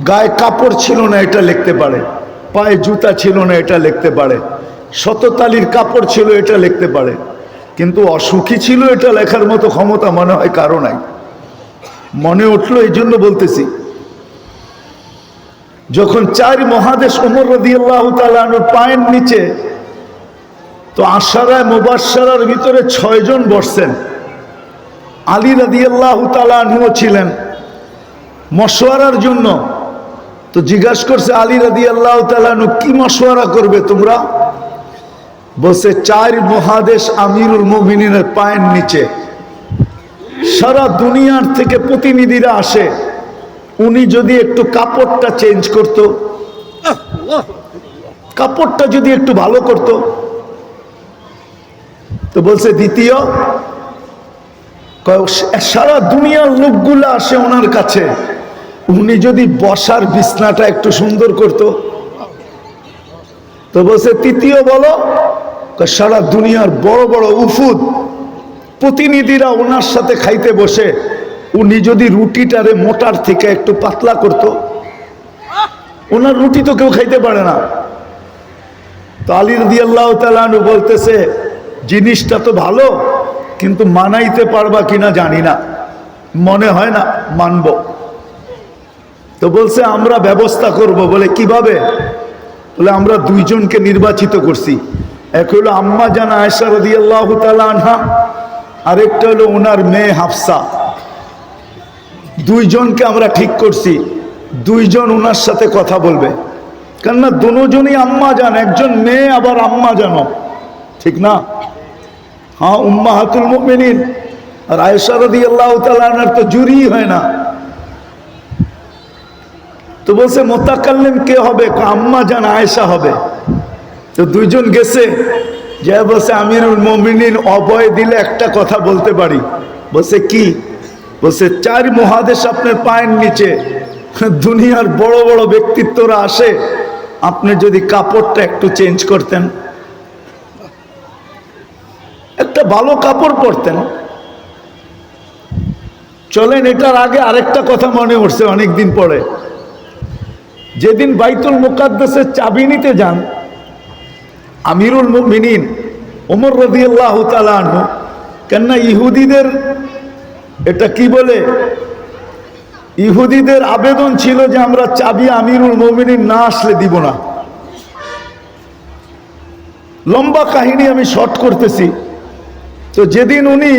গায়ে কাপড় ছিল না এটা লিখতে পারে, পায়ে জুতা ছিল না এটা লিখতে পারে, শততালির কাপড় ছিল এটা লিখতে পারে, কিন্তু অসুখী ছিল এটা লেখার মতো ক্ষমতা মনে হয় কারো নাই। মনে উঠলো এই জন্য বলতেছি। যখন 4 মহাদেশ ওমর রাদিয়াল্লাহু তাআলা আনহুর পায়ের নিচে, তো আশারায়ে মুবাশশারার ভিতরে 6 জন বসছেন। আলী রাদিয়াল্লাহু তাআলা আনহু ছিলেন মশওয়ারার জন্য। তো জিজ্ঞাসা করছে আলী রাদিয়াল্লাহু তাআলা আনহু, কি মশওয়ারা করবে তোমরা? বলছে 4 মহাদেশ আমিরুল মুমিনিনের পায়ের নিচে, সারা দুনিয়ার থেকে প্রতিনিধিরা আসে। উনি যদি একটু কাপড়টা চেঞ্জ করত, কাপড়টা যদি একটু ভালো করতো। তো বলছে দ্বিতীয়, সারা দুনিয়ার লোকগুলো আসে ওনার কাছে, উনি যদি বসার বিছনাটা একটু সুন্দর করতো। তো বলছে তৃতীয় বলো, সারা দুনিয়ার বড় বড় উফুদ প্রতিনিধিরা ওনার সাথে খাইতে বসে, উনি যদি রুটিটারে মোটার থেকে একটু পাতলা করতো। ওনার রুটি তো কেউ খাইতে পারে না। তো আলী রাদিয়াল্লাহু তাআলা আনহু বলতেছে জিনিসটা তো ভালো, কিন্তু মানাইতে পারবা কিনা জানি না, মনে হয় না মানব। তো বলছে আমরা ব্যবস্থা করব। বলে কিভাবে? বলে আমরা দুইজনকে নির্বাচিত করছি, এক হলো আম্মা জান আয়েশা রাদিয়াল্লাহু তাআলা আনহা, আরেকটা হলো ওনার মেয়ে হাফসা। দুইজনকে আমরা ঠিক করছি, দুইজন ওনার সাথে কথা বলবে। কেননা দুজনই আম্মা জান, একজন মেয়ে আবার আম্মা জানো, ঠিক না? হ্যাঁ, উম্মাহাতুল মুমিনিন। আর আয়েশা রাদিয়াল্লাহু তাআলা আনহার তো জুরি হয় না। তো বলছে মুতাকাল্লিম কে হবে? আম্মা জান আয়েশা হবে। তো দুইজন গেছে, যে বলছে আমিরুল মুমিনিন অভয় দিলে একটা কথা বলতে পারি। বলছে কি? বলছে 4 মহাদেশ আপনার পায়ের নিচে, দুনিয়ার বড় বড় ব্যক্তিত্বরা আসে, আপনি যদি কাপড়টা একটু চেঞ্জ করতেন, একটা ভালো কাপড় পরতেন। চলেন, এটার আগে আরেকটা কথা মনে উঠছে অনেকদিন পরে। যেদিন বাইতুল মুকাদ্দাসের চাবি নিতে যান আমিরুল মুমিনিন ওমর রাদিয়াল্লাহু তাআলা আনহু, কেননা ইহুদিদের এটা কি বলে, ইহুদিদের আবেদন ছিল যে আমরা চাবি আমিরুল মুমিনিন না আসলে দিব না। লম্বা কাহিনী আমি শর্ট করতেছি। তো যেদিন উনি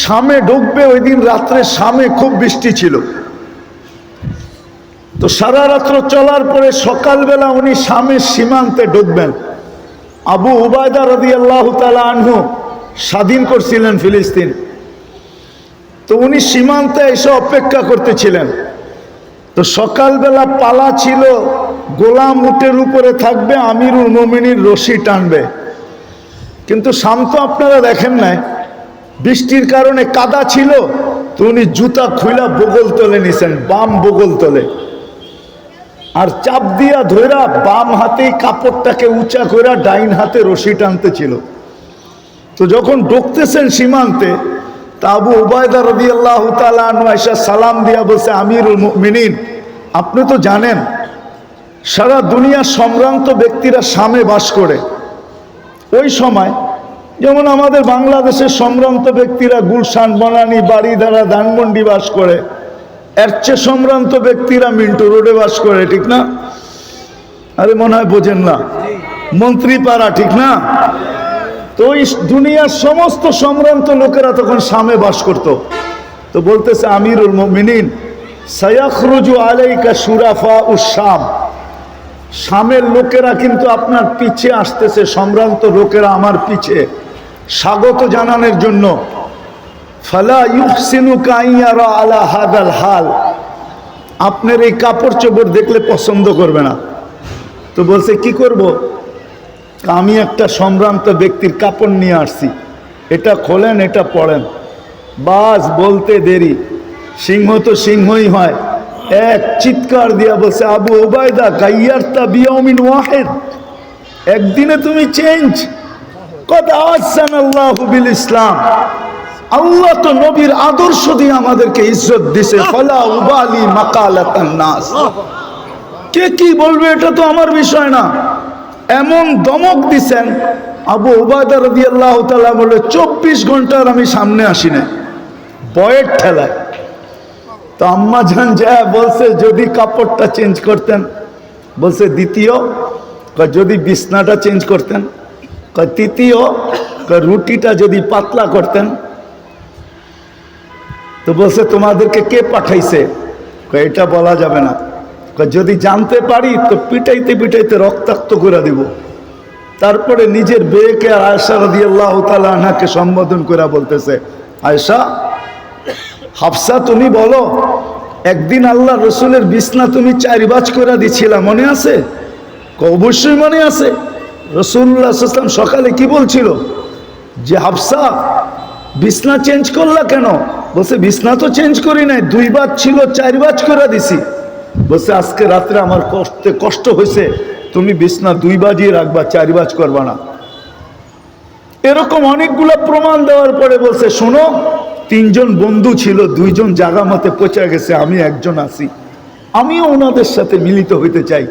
শামে ঢুকবে, ওই দিন রাত্রে শামে খুব বৃষ্টি ছিল। তো সারা রাত্র চলার পরে সকালবেলা উনি শামের সীমান্তে ঢুকবেন। আবু উবায়দা রাদিয়াল্লাহু তাআলা আনহু স্বাধীন করছিলেন ফিলিস্তিন। তো উনি সীমান্তে এসে অপেক্ষা করতেছিলেন। তো সকালবেলা পালা ছিল, গোলাম উটের উপরে থাকবে, আমিরুল মুমিনিন রশি টানবে। কিন্তু শাম তো আপনারা দেখেন নাই, বৃষ্টির কারণে কাদা ছিল। তো উনি জুতা খুইলা বগল তলে নিছেন, বাম বগল তলে, আর চাপ দিয়া ধইরা বাম হাতেই কাপড়টাকে উঁচা কইরা ডাইন হাতে রশি টানতেছিল। তো যখন ঢুকতেছেন সীমান্তে, তা আবু উবায়দা রাদিয়াল্লাহু তাআলা আনহু আয়েশা সালাম দিয়া বলছে আমিরুল মুমিনিন, আপনি তো জানেন সারা দুনিয়ার সম্ভ্রান্ত ব্যক্তিরা শামে বাস করে। ওই সময় যেমন আমাদের বাংলাদেশের সম্ভ্রান্ত ব্যক্তিরা গুলশান, বনানী, বাড়িধারা, ধানমন্ডি বাস করে, এর চেয়ে সম্ভ্রান্ত ব্যক্তিরা মিন্টু রোডে বাস করে, ঠিক না? আরে মনে হয় বোঝেন না, মন্ত্রীপাড়া, ঠিক না? তো ওই দুনিয়ার সমস্ত সম্ভ্রান্ত লোকেরা তখন শামে বাস করত। তো বলতেছে আমিরুল মুমিনিন সায়াখরুজু আলাইকা শুরাফা উশ-শাম, শামের লোকেরা কিন্তু আপনার পিছে আসতেছে, সম্ভ্রান্ত লোকেরা আমার পিছে স্বাগত জানানোর জন্য। ফালা ইউহসিনুকা আইয়ারা আলা হাদাল হাল, আপনার এই কাপড় চোপড় দেখলে পছন্দ করবে না। তো বলছে কি করব? আমি একটা সম্ভ্রান্ত ব্যক্তির কাপড় নিয়ে আসছি, এটা খোলেন, এটা পড়েন। বাস বলতে দেরি, সিংহ তো সিংহই হয়। এক চিৎকার দিয়া বলছে আবু উবায়দা গাইয়ারতা বিয়াউমিন ওয়াহিদ, একদিনে তুমি চেঞ্জ। কদ আহসানাল্লাহু বিল ইসলাম, আল্লাহ তো নবীর আদর্শ দিয়ে আমাদেরকে ইজ্জত দিছে। ফালা উবালি মাকালাতান নাস, কে কি বলবে এটা তো আমার বিষয় না। এমন দমক দিছেন আবু উবায়দা রাদিয়াল্লাহু তাআলা বলে 24 ঘন্টার আমি সামনে আসি না, বয়ের ঠেলায়। তো আম্মা জান যা বলছে যদি কাপড়টা চেঞ্জ করতেন। বলছে দ্বিতীয়, যদি বিছনাটা চেঞ্জ করতেন। তৃতীয়, রুটিটা যদি পাতলা করতেন। তো বলছে তোমাদেরকে কে পাঠাইছে? এটা বলা যাবে না, যদি জানতে পারি তো পিটাইতে পিটাইতে রক্তাক্ত করে দিব। তারপরে নিজের বেয়েকে আর আয়েশা রাদিয়াল্লাহু তাআলা আনহাকে সম্বোধন করে বলতেছে আয়েশা, হাফসা তুমি বলো, একদিন আল্লাহ রসুলের বিছনা তুমি 4 ভাঁজ করে দিছিলা, মনে আছে? অবশ্যই মনে আছে রাসূলুল্লাহ সাল্লাল্লাহু আলাইহি ওয়াসাল্লাম সকালে কি বলছিল যে হাফসা বিছনা চেঞ্জ করলা কেন? বলছে বিছনা তো চেঞ্জ করি নাই, 2 বাজ ছিল 4 বাজ করে দিছি। বলছে আজকে রাত্রে আমার কষ্ট হয়েছে, তুমি বিছনা 2 বাজিয়ে রাখবা, 4 বাজ করবা না। এরকম অনেকগুলো প্রমাণ দেওয়ার পরে বলছে শোনো, 3 জন বন্ধু ছিল, 2 জন জাগা মতে পচে গেছে, আমি একজন আছি, আমিও ওনাদের সাথে মিলিত হইতে চাই।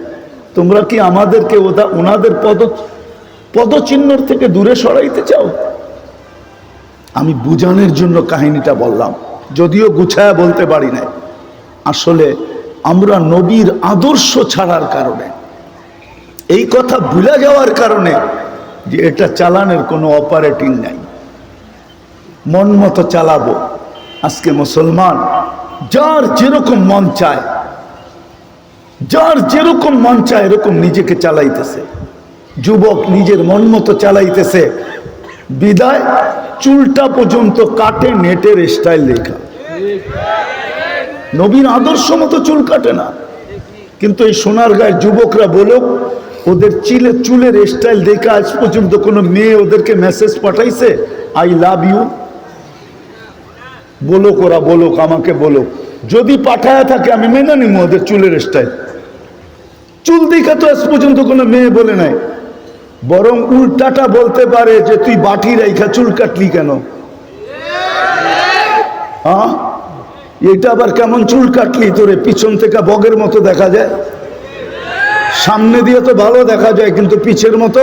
তোমরা কি আমাদেরকে ওনাদের পদচিহ্নর থেকে দূরে সরাইতে চাও? আমি বুঝানোর জন্য কাহিনীটা বললাম, যদিও গুছায়া বলতে পারি না। আসলে আমরা নবীর আদর্শ ছাড়ার কারণে, এই কথা ভুলে যাওয়ার কারণে যে এটা চালানোর কোনো অপারেটিং নাই, মন মতো চালাবো। আজকে মুসলমান যার যেরকম মন চায়, যার যেরকম মন চায় এরকম নিজেকে চালাইতেছে। যুবক নিজের মন মতো চালাইতেছে, বিদায় চুলটা পর্যন্ত কাটে নেটের স্টাইল লেখা। নবীর আদর্শ মতো চুল কাটে না। কিন্তু এই সোনারগাঁয়ের যুবকরা বলো, ওদের চুলের স্টাইল দেখে আজ পর্যন্ত কোনো মেয়ে ওদেরকে মেসেজ পাঠাইছে আই লাভ ইউ? বলুক, ওরা বলুক, আমাকে বলুক। যদি পাঠায় থাকে আমি মেনে নিব ওদের চুলের স্টাইল। চুল দেখা তো আজ পর্যন্ত কোনো মেয়ে বলে নাই, বরং উল্টাটা বলতে পারে যে তুই বাটি রাইখা চুল কাটলি কেন? হ্যাঁ, এটা আবার কেমন চুল কাটলি? তোরে পিছন থেকে বগের মতো দেখা যায়, সামনে দিয়ে তো ভালো দেখা যায়, কিন্তু পিছের মতো।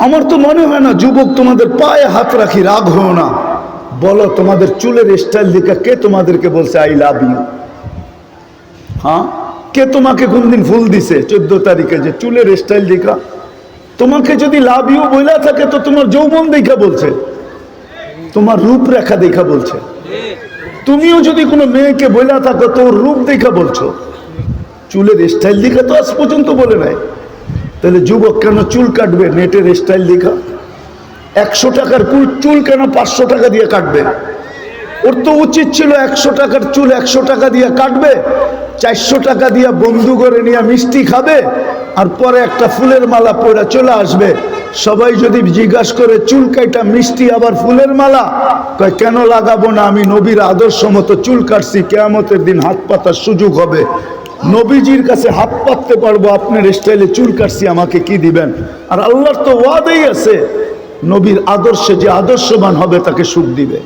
আমার তো মনে হয় না যুবক, তোমাদের পায়ে হাত রাখি, রাগ হও না, বলো তোমাদের চুলের স্টাইল দেখা কে তোমাদেরকে বলছে আই লাভ ইউ? হ্যাঁ, কে তোমাকে কোনদিন ফুল দিছে 14 তারিখে যে চুলের স্টাইল দেখা? তোমাকে যদি লাভ ইউ বইলা থাকে তো তোমার যৌবন দেখা বলছে, তোমার রূপরেখা দেখা বলছে। তুমিও যদি কোনো মেয়েকে বইলা থাকো তো ওর রূপ দেখা বলছো, চুলের স্টাইল দেখা তো আজ পর্যন্ত বলে নাই। তাহলে যুবক কেন চুল কাটবে নেটের স্টাইল দেখা? 100 টাকার চুল কেন 500 টাকা দিয়ে কাটবে? ওর তো উচিত ছিল 100 টাকার চুল 100 টাকা দিয়ে কাটবে, 400 টাকা দিয়ে বন্ধু করে নিয়ে মিষ্টি খাবে, আর পরে একটা ফুলের মালা পরে চলে আসবে। সবাই যদি জিজ্ঞাসা করে চুল কাটা মিষ্টি আবার ফুলের মালা, কয় কেন লাগাবো না, আমি নবীর আদর্শ মতো চুল কাটছি, কিয়ামতের দিন হাত পাতার সুযোগ হবে, নবীজির কাছে হাত পাততে পারবো, আপনার স্টাইলে চুল কাটছি, আমাকে কি দিবেন? আর আল্লাহর তো ওয়াদাই আছে, নবীর আদর্শে যে আদর্শবান হবে তাকে সুখ দিবে,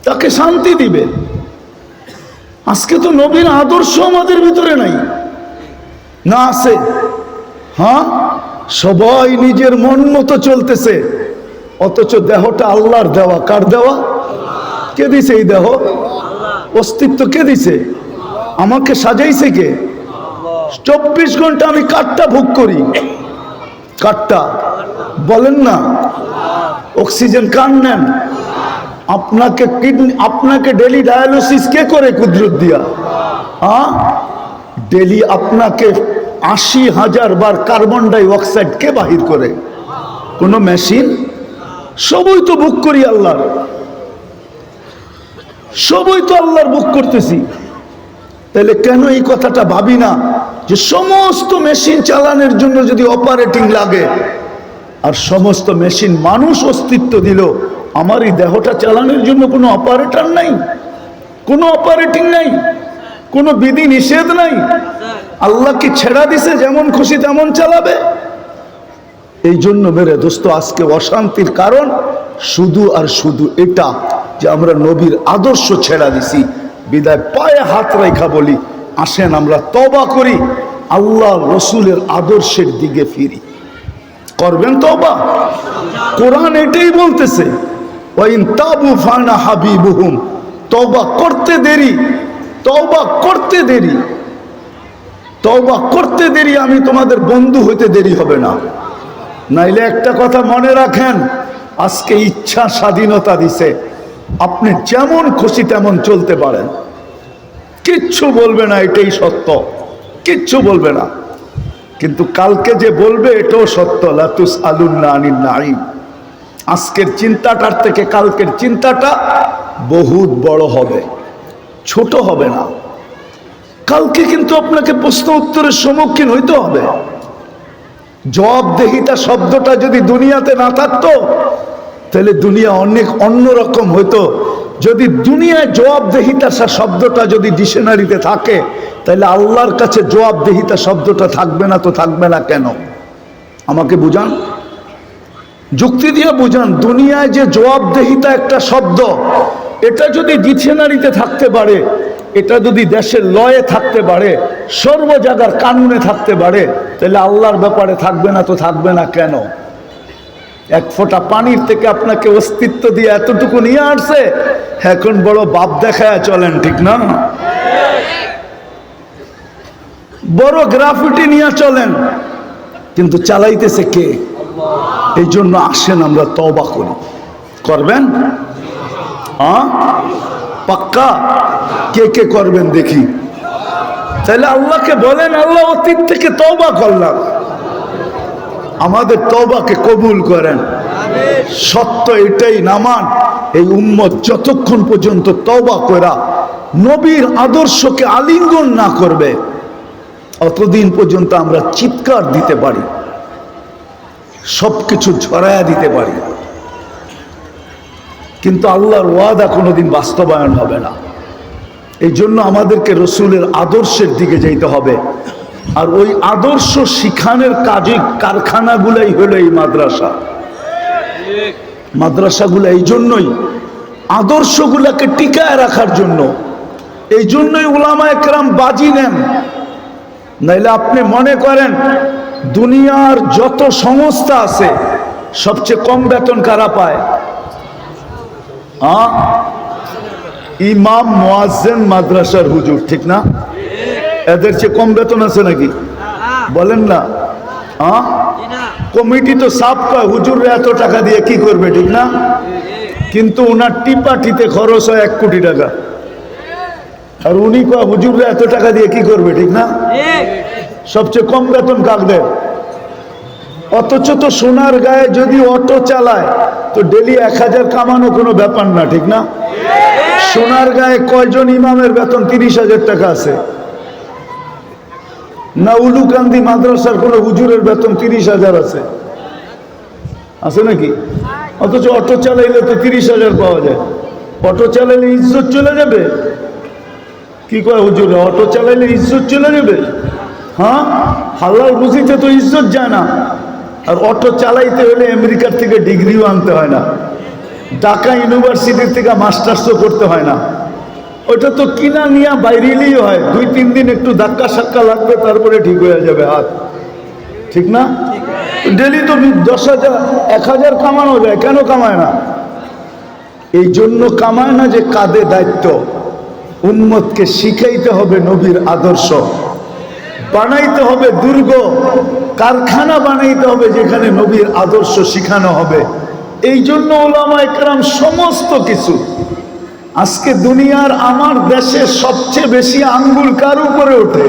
তাকে শান্তি দিবে। আজকে তো নবীর আদর্শ আমাদের ভিতরে নাই, না আছে? হ্যাঁ, সবাই নিজের মন মতো চলতেছে, অথচ দেহটা আল্লাহর দেওয়া। কার দেওয়া? কে দিছে এই দেহ? অস্তিত্ব কে দিছে? আমাকে সাজাইছে কে? 24 ঘন্টা আমি কাঠটা ভোগ করি, কাঠটা বলেন না। অক্সিজেন কান নেন? আপনাকে কিডনি, আপনাকে ডেলি ডায়ালিসিস কে করে? কুদরত দিয়া। হ্যাঁ, ডেলি আপনাকে 80,000 বার কার্বন ডাই অক্সাইড কে বাহির করে? কোনো মেশিন? সবই তো বুক করি আল্লাহর, সবই তো আল্লাহর বুক করতেছি। তাহলে কেন এই কথাটা ভাবি না যে সমস্ত মেশিন চালানোর জন্য যদি অপারেটিং লাগে, আর সমস্ত মেশিন মানুষ অস্তিত্ব দিল, আমার এই দেহটা চালানোর জন্য কোনো অপারেটর নাই, কোনো অপারেটিং নাই, কোনো বিধি নিষেধ নাই। আল্লাহ কি ছেড়া দিছে যেমন খুশি তেমন চালাবে? এই জন্য মেরে দোস্ত, আজকে অশান্তির কারণ শুধু আর শুধু এটা যে আমরা নবীর আদর্শ ছেড়া দিছি। বিদায় পায়ে হাত রেখা বলি, আসেন আমরা তওবা করি, আল্লাহ রসুলের আদর্শের দিকে ফিরি। করবেন তওবা? কোরআন এটাই বলতেছে, ওয়াইন তাবু ফানা হাবিবুহুম, তওবা করতে দেরি, তওবা করতে দেরি, তওবা করতে দেরি, আমি তোমাদের বন্ধু হইতে দেরি হবে না। নাইলে একটা কথা মনে রাখেন, আজকে ইচ্ছা স্বাধীনতা দিছে, আপনি যেমন খুশি তেমন চলতে পারেন, কিচ্ছু বলবে না, এটাই সত্য, কিচ্ছু বলবে না। কিন্তু কালকে যে বলবে এটাও সত্য, লা তুসআলুন্না আনিন নাঈম। আজকের চিন্তাটার থেকে কালকের চিন্তাটা বহুত বড় হবে, ছোট হবে না। কালকে কিন্তু আপনাকে প্রশ্ন উত্তরের সম্মুখীন হইতে হবে। জবাবদেহিতা শব্দটা যদি দুনিয়াতে না থাকতো তাহলে দুনিয়া অনেক অন্যরকম হইতো। যদি দুনিয়ায় জবাবদেহিতা শব্দটা যদি ডিকশনারিতে থাকে তাহলে আল্লাহর কাছে জবাবদেহিতা শব্দটা থাকবে না। তো থাকবে না কেন? আমাকে বুঝান, যুক্তি দিয়ে বুঝান। দুনিয়ায় যে জবাবদেহিতা একটা শব্দ, এটা যদি ডিকশনারিতে থাকতে পারে, এটা যদি দেশের লয়ে থাকতে পারে, সর্ব জায়গার কানুনে থাকতে পারে, তাহলে আল্লাহর ব্যাপারে থাকবে না। তো থাকবে না কেন? এক ফোঁটা পানির থেকে আপনাকে অস্তিত্ব দিয়ে এতটুকু নিয়ে আসছে, এখন বড় বাপ দেখায় চলেন, ঠিক না? বড় গ্রাফিটি নিয়ে চলেন, কিন্তু চালাইতেছে কে? এই জন্য আসেন আমরা তওবা করি। করবেন? পাক্কা? কে কে করবেন দেখি? তাহলে আল্লাহকে বলেন, আল্লাহ অতীত থেকে তওবা করলাম, আমাদের তওবাকে কবুল করেন। সত্য এটাই, নামান এই উম্মত যতক্ষণ পর্যন্ত তওবা করা নবীর আদর্শকে আলিঙ্গন না করবে, অতদিন পর্যন্ত আমরা চিৎকার দিতে পারি, সবকিছু ঝরায়া দিতে পারি, কিন্তু আল্লাহর ওয়াদা কোনোদিন বাস্তবায়ন হবে না। এই জন্য আমাদেরকে রসুলের আদর্শের দিকে যেতে হবে। আর ওই আদর্শ শিখানোর কাজে কারখানাগুলাই হলো এই মাদ্রাসা। মাদ্রাসাগুলো এই জন্যই, আদর্শগুলাকে টিকায় রাখার জন্য। এই জন্যই উলামায়ে কেরাম বাজি নেন। নাইলে আপনি মনে করেন দুনিয়ার যত সংস্থা আছে সবচেয়ে কম বেতন কারা পায়? ইমাম, মুয়াজ্জিন, মাদ্রাসার হুজুর, ঠিক না? এদের চেয়ে কম বেতন আছে নাকি? বলেন না। কমিটি তো সাফ কয় হুজুররা এত টাকা দিয়ে কি করবে, ঠিক না? কিন্তু ওনার টিপাটিতে খরচ হয় 1 কোটি টাকা, আর উনি কয় হুজুররা এত টাকা দিয়ে কি করবে, ঠিক না? সবচেয়ে কম বেতন কাকদের। অথচ তো সোনার গায়ে যদি অটো চালায় তো ডেলি 1000 কামানো কোনো ব্যাপার না, ঠিক না? সোনার গায়ে কয়জন ইমামের বেতন 30,000 টাকা আছে? না উলুকান্দি মাদ্রাসার কোন হুজুরের বেতন 30,000 আছে? আছে নাকি? অথচ অটো চালাইলে তো 30,000 পাওয়া যায়। অটো চালাইলে ইজ্জত চলে যাবে? কি কয় হুজুরে, অটো চালাইলে ইজ্জত চলে যাবে? হ্যাঁ, হালাল রুজিতে তো ইজ্জত যায় না। আর অটো চালাইতে হলে আমেরিকার থেকে ডিগ্রিও আনতে হয় না, ঢাকা ইউনিভার্সিটির থেকে মাস্টার্সও করতে হয় না। ওইটা তো কিনা নিয়ে বাইরেলেই হয়, 2-3 দিন একটু ধাক্কা সাক্কা লাগবে, তারপরে ঠিক হয়ে যাবে হাত, ঠিক না? ডেলি তো 10,000 1,000 কামানো যায়, কেন কামায় না? এই জন্য কামায় না যে কাঁধে দায়িত্ব। উম্মতকে শিখাইতে হবে নবীর আদর্শ, বানাইতে হবে দুর্গ, কারখানা বানাইতে হবে যেখানে নবীর আদর্শ শিখানো হবে। এই জন্য উলামায়ে কেরাম সমস্ত কিছু। আজকে দুনিয়ার আমার দেশে সবচেয়ে বেশি আঙ্গুল কার উপরে ওঠে?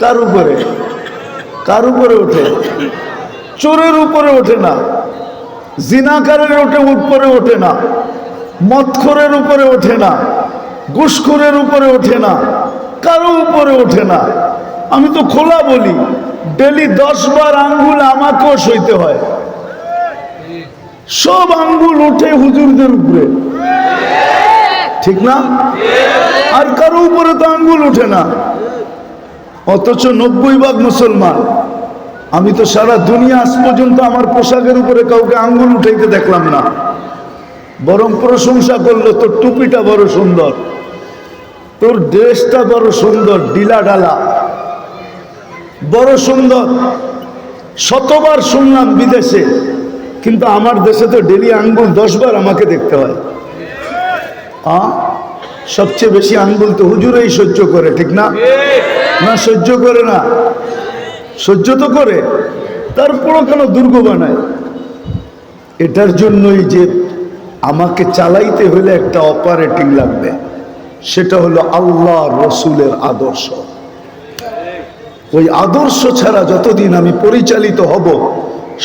কার উপরে? কার উপরে ওঠে? চোরের উপরে ওঠে না, জিনাকারের উপরে ওঠে না, মদখোরের উপরে ওঠে না, ঘুষখোরের উপরে ওঠে না, কারো উপরে ওঠে না। আমি তো খোলা বলি, ডেলি 10 বার আঙ্গুল আমাকেও সইতে হয়। সব আঙ্গুল উঠে হুজুরদের উপরে, ঠিক না? আর কারো উপরে তো আঙ্গুল উঠে না। অথচ 90% মুসলমান। আমি তো সারা দুনিয়া আজ পর্যন্ত আমার পোশাকের উপরে কাউকে আঙ্গুল উঠাইতে দেখলাম না, বরং প্রশংসা করলো, তোর টুপিটা বড় সুন্দর, তোর ড্রেসটা বড় সুন্দর, ডিলা ডালা বড় সুন্দর। শতবার শুনলাম বিদেশে, কিন্তু আমার দেশে তো ডেলি আঙ্গুল 10 বার আমাকে দেখতে হয়। সবচেয়ে বেশি আঙ্গুল তো হুজুরেই সহ্য করে, ঠিক না? না সহ্য করে না? সহ্য তো করে, তারপরও কেন দুর্গ বানায়? এটার জন্যই যে আমাকে চালাইতে হলে একটা অপারেটিং লাগবে, সেটা হলো আল্লাহ রসুলের আদর্শ। ওই আদর্শ ছাড়া যতদিন আমি পরিচালিত হব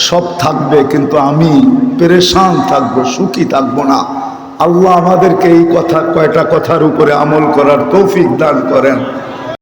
সব থাকবে, কিন্তু আমি পেরেশান থাকবো, সুখী থাকবো না। আল্লাহ আমাদেরকে এই কয়টা কথার উপরে আমল করার তৌফিক দান করেন।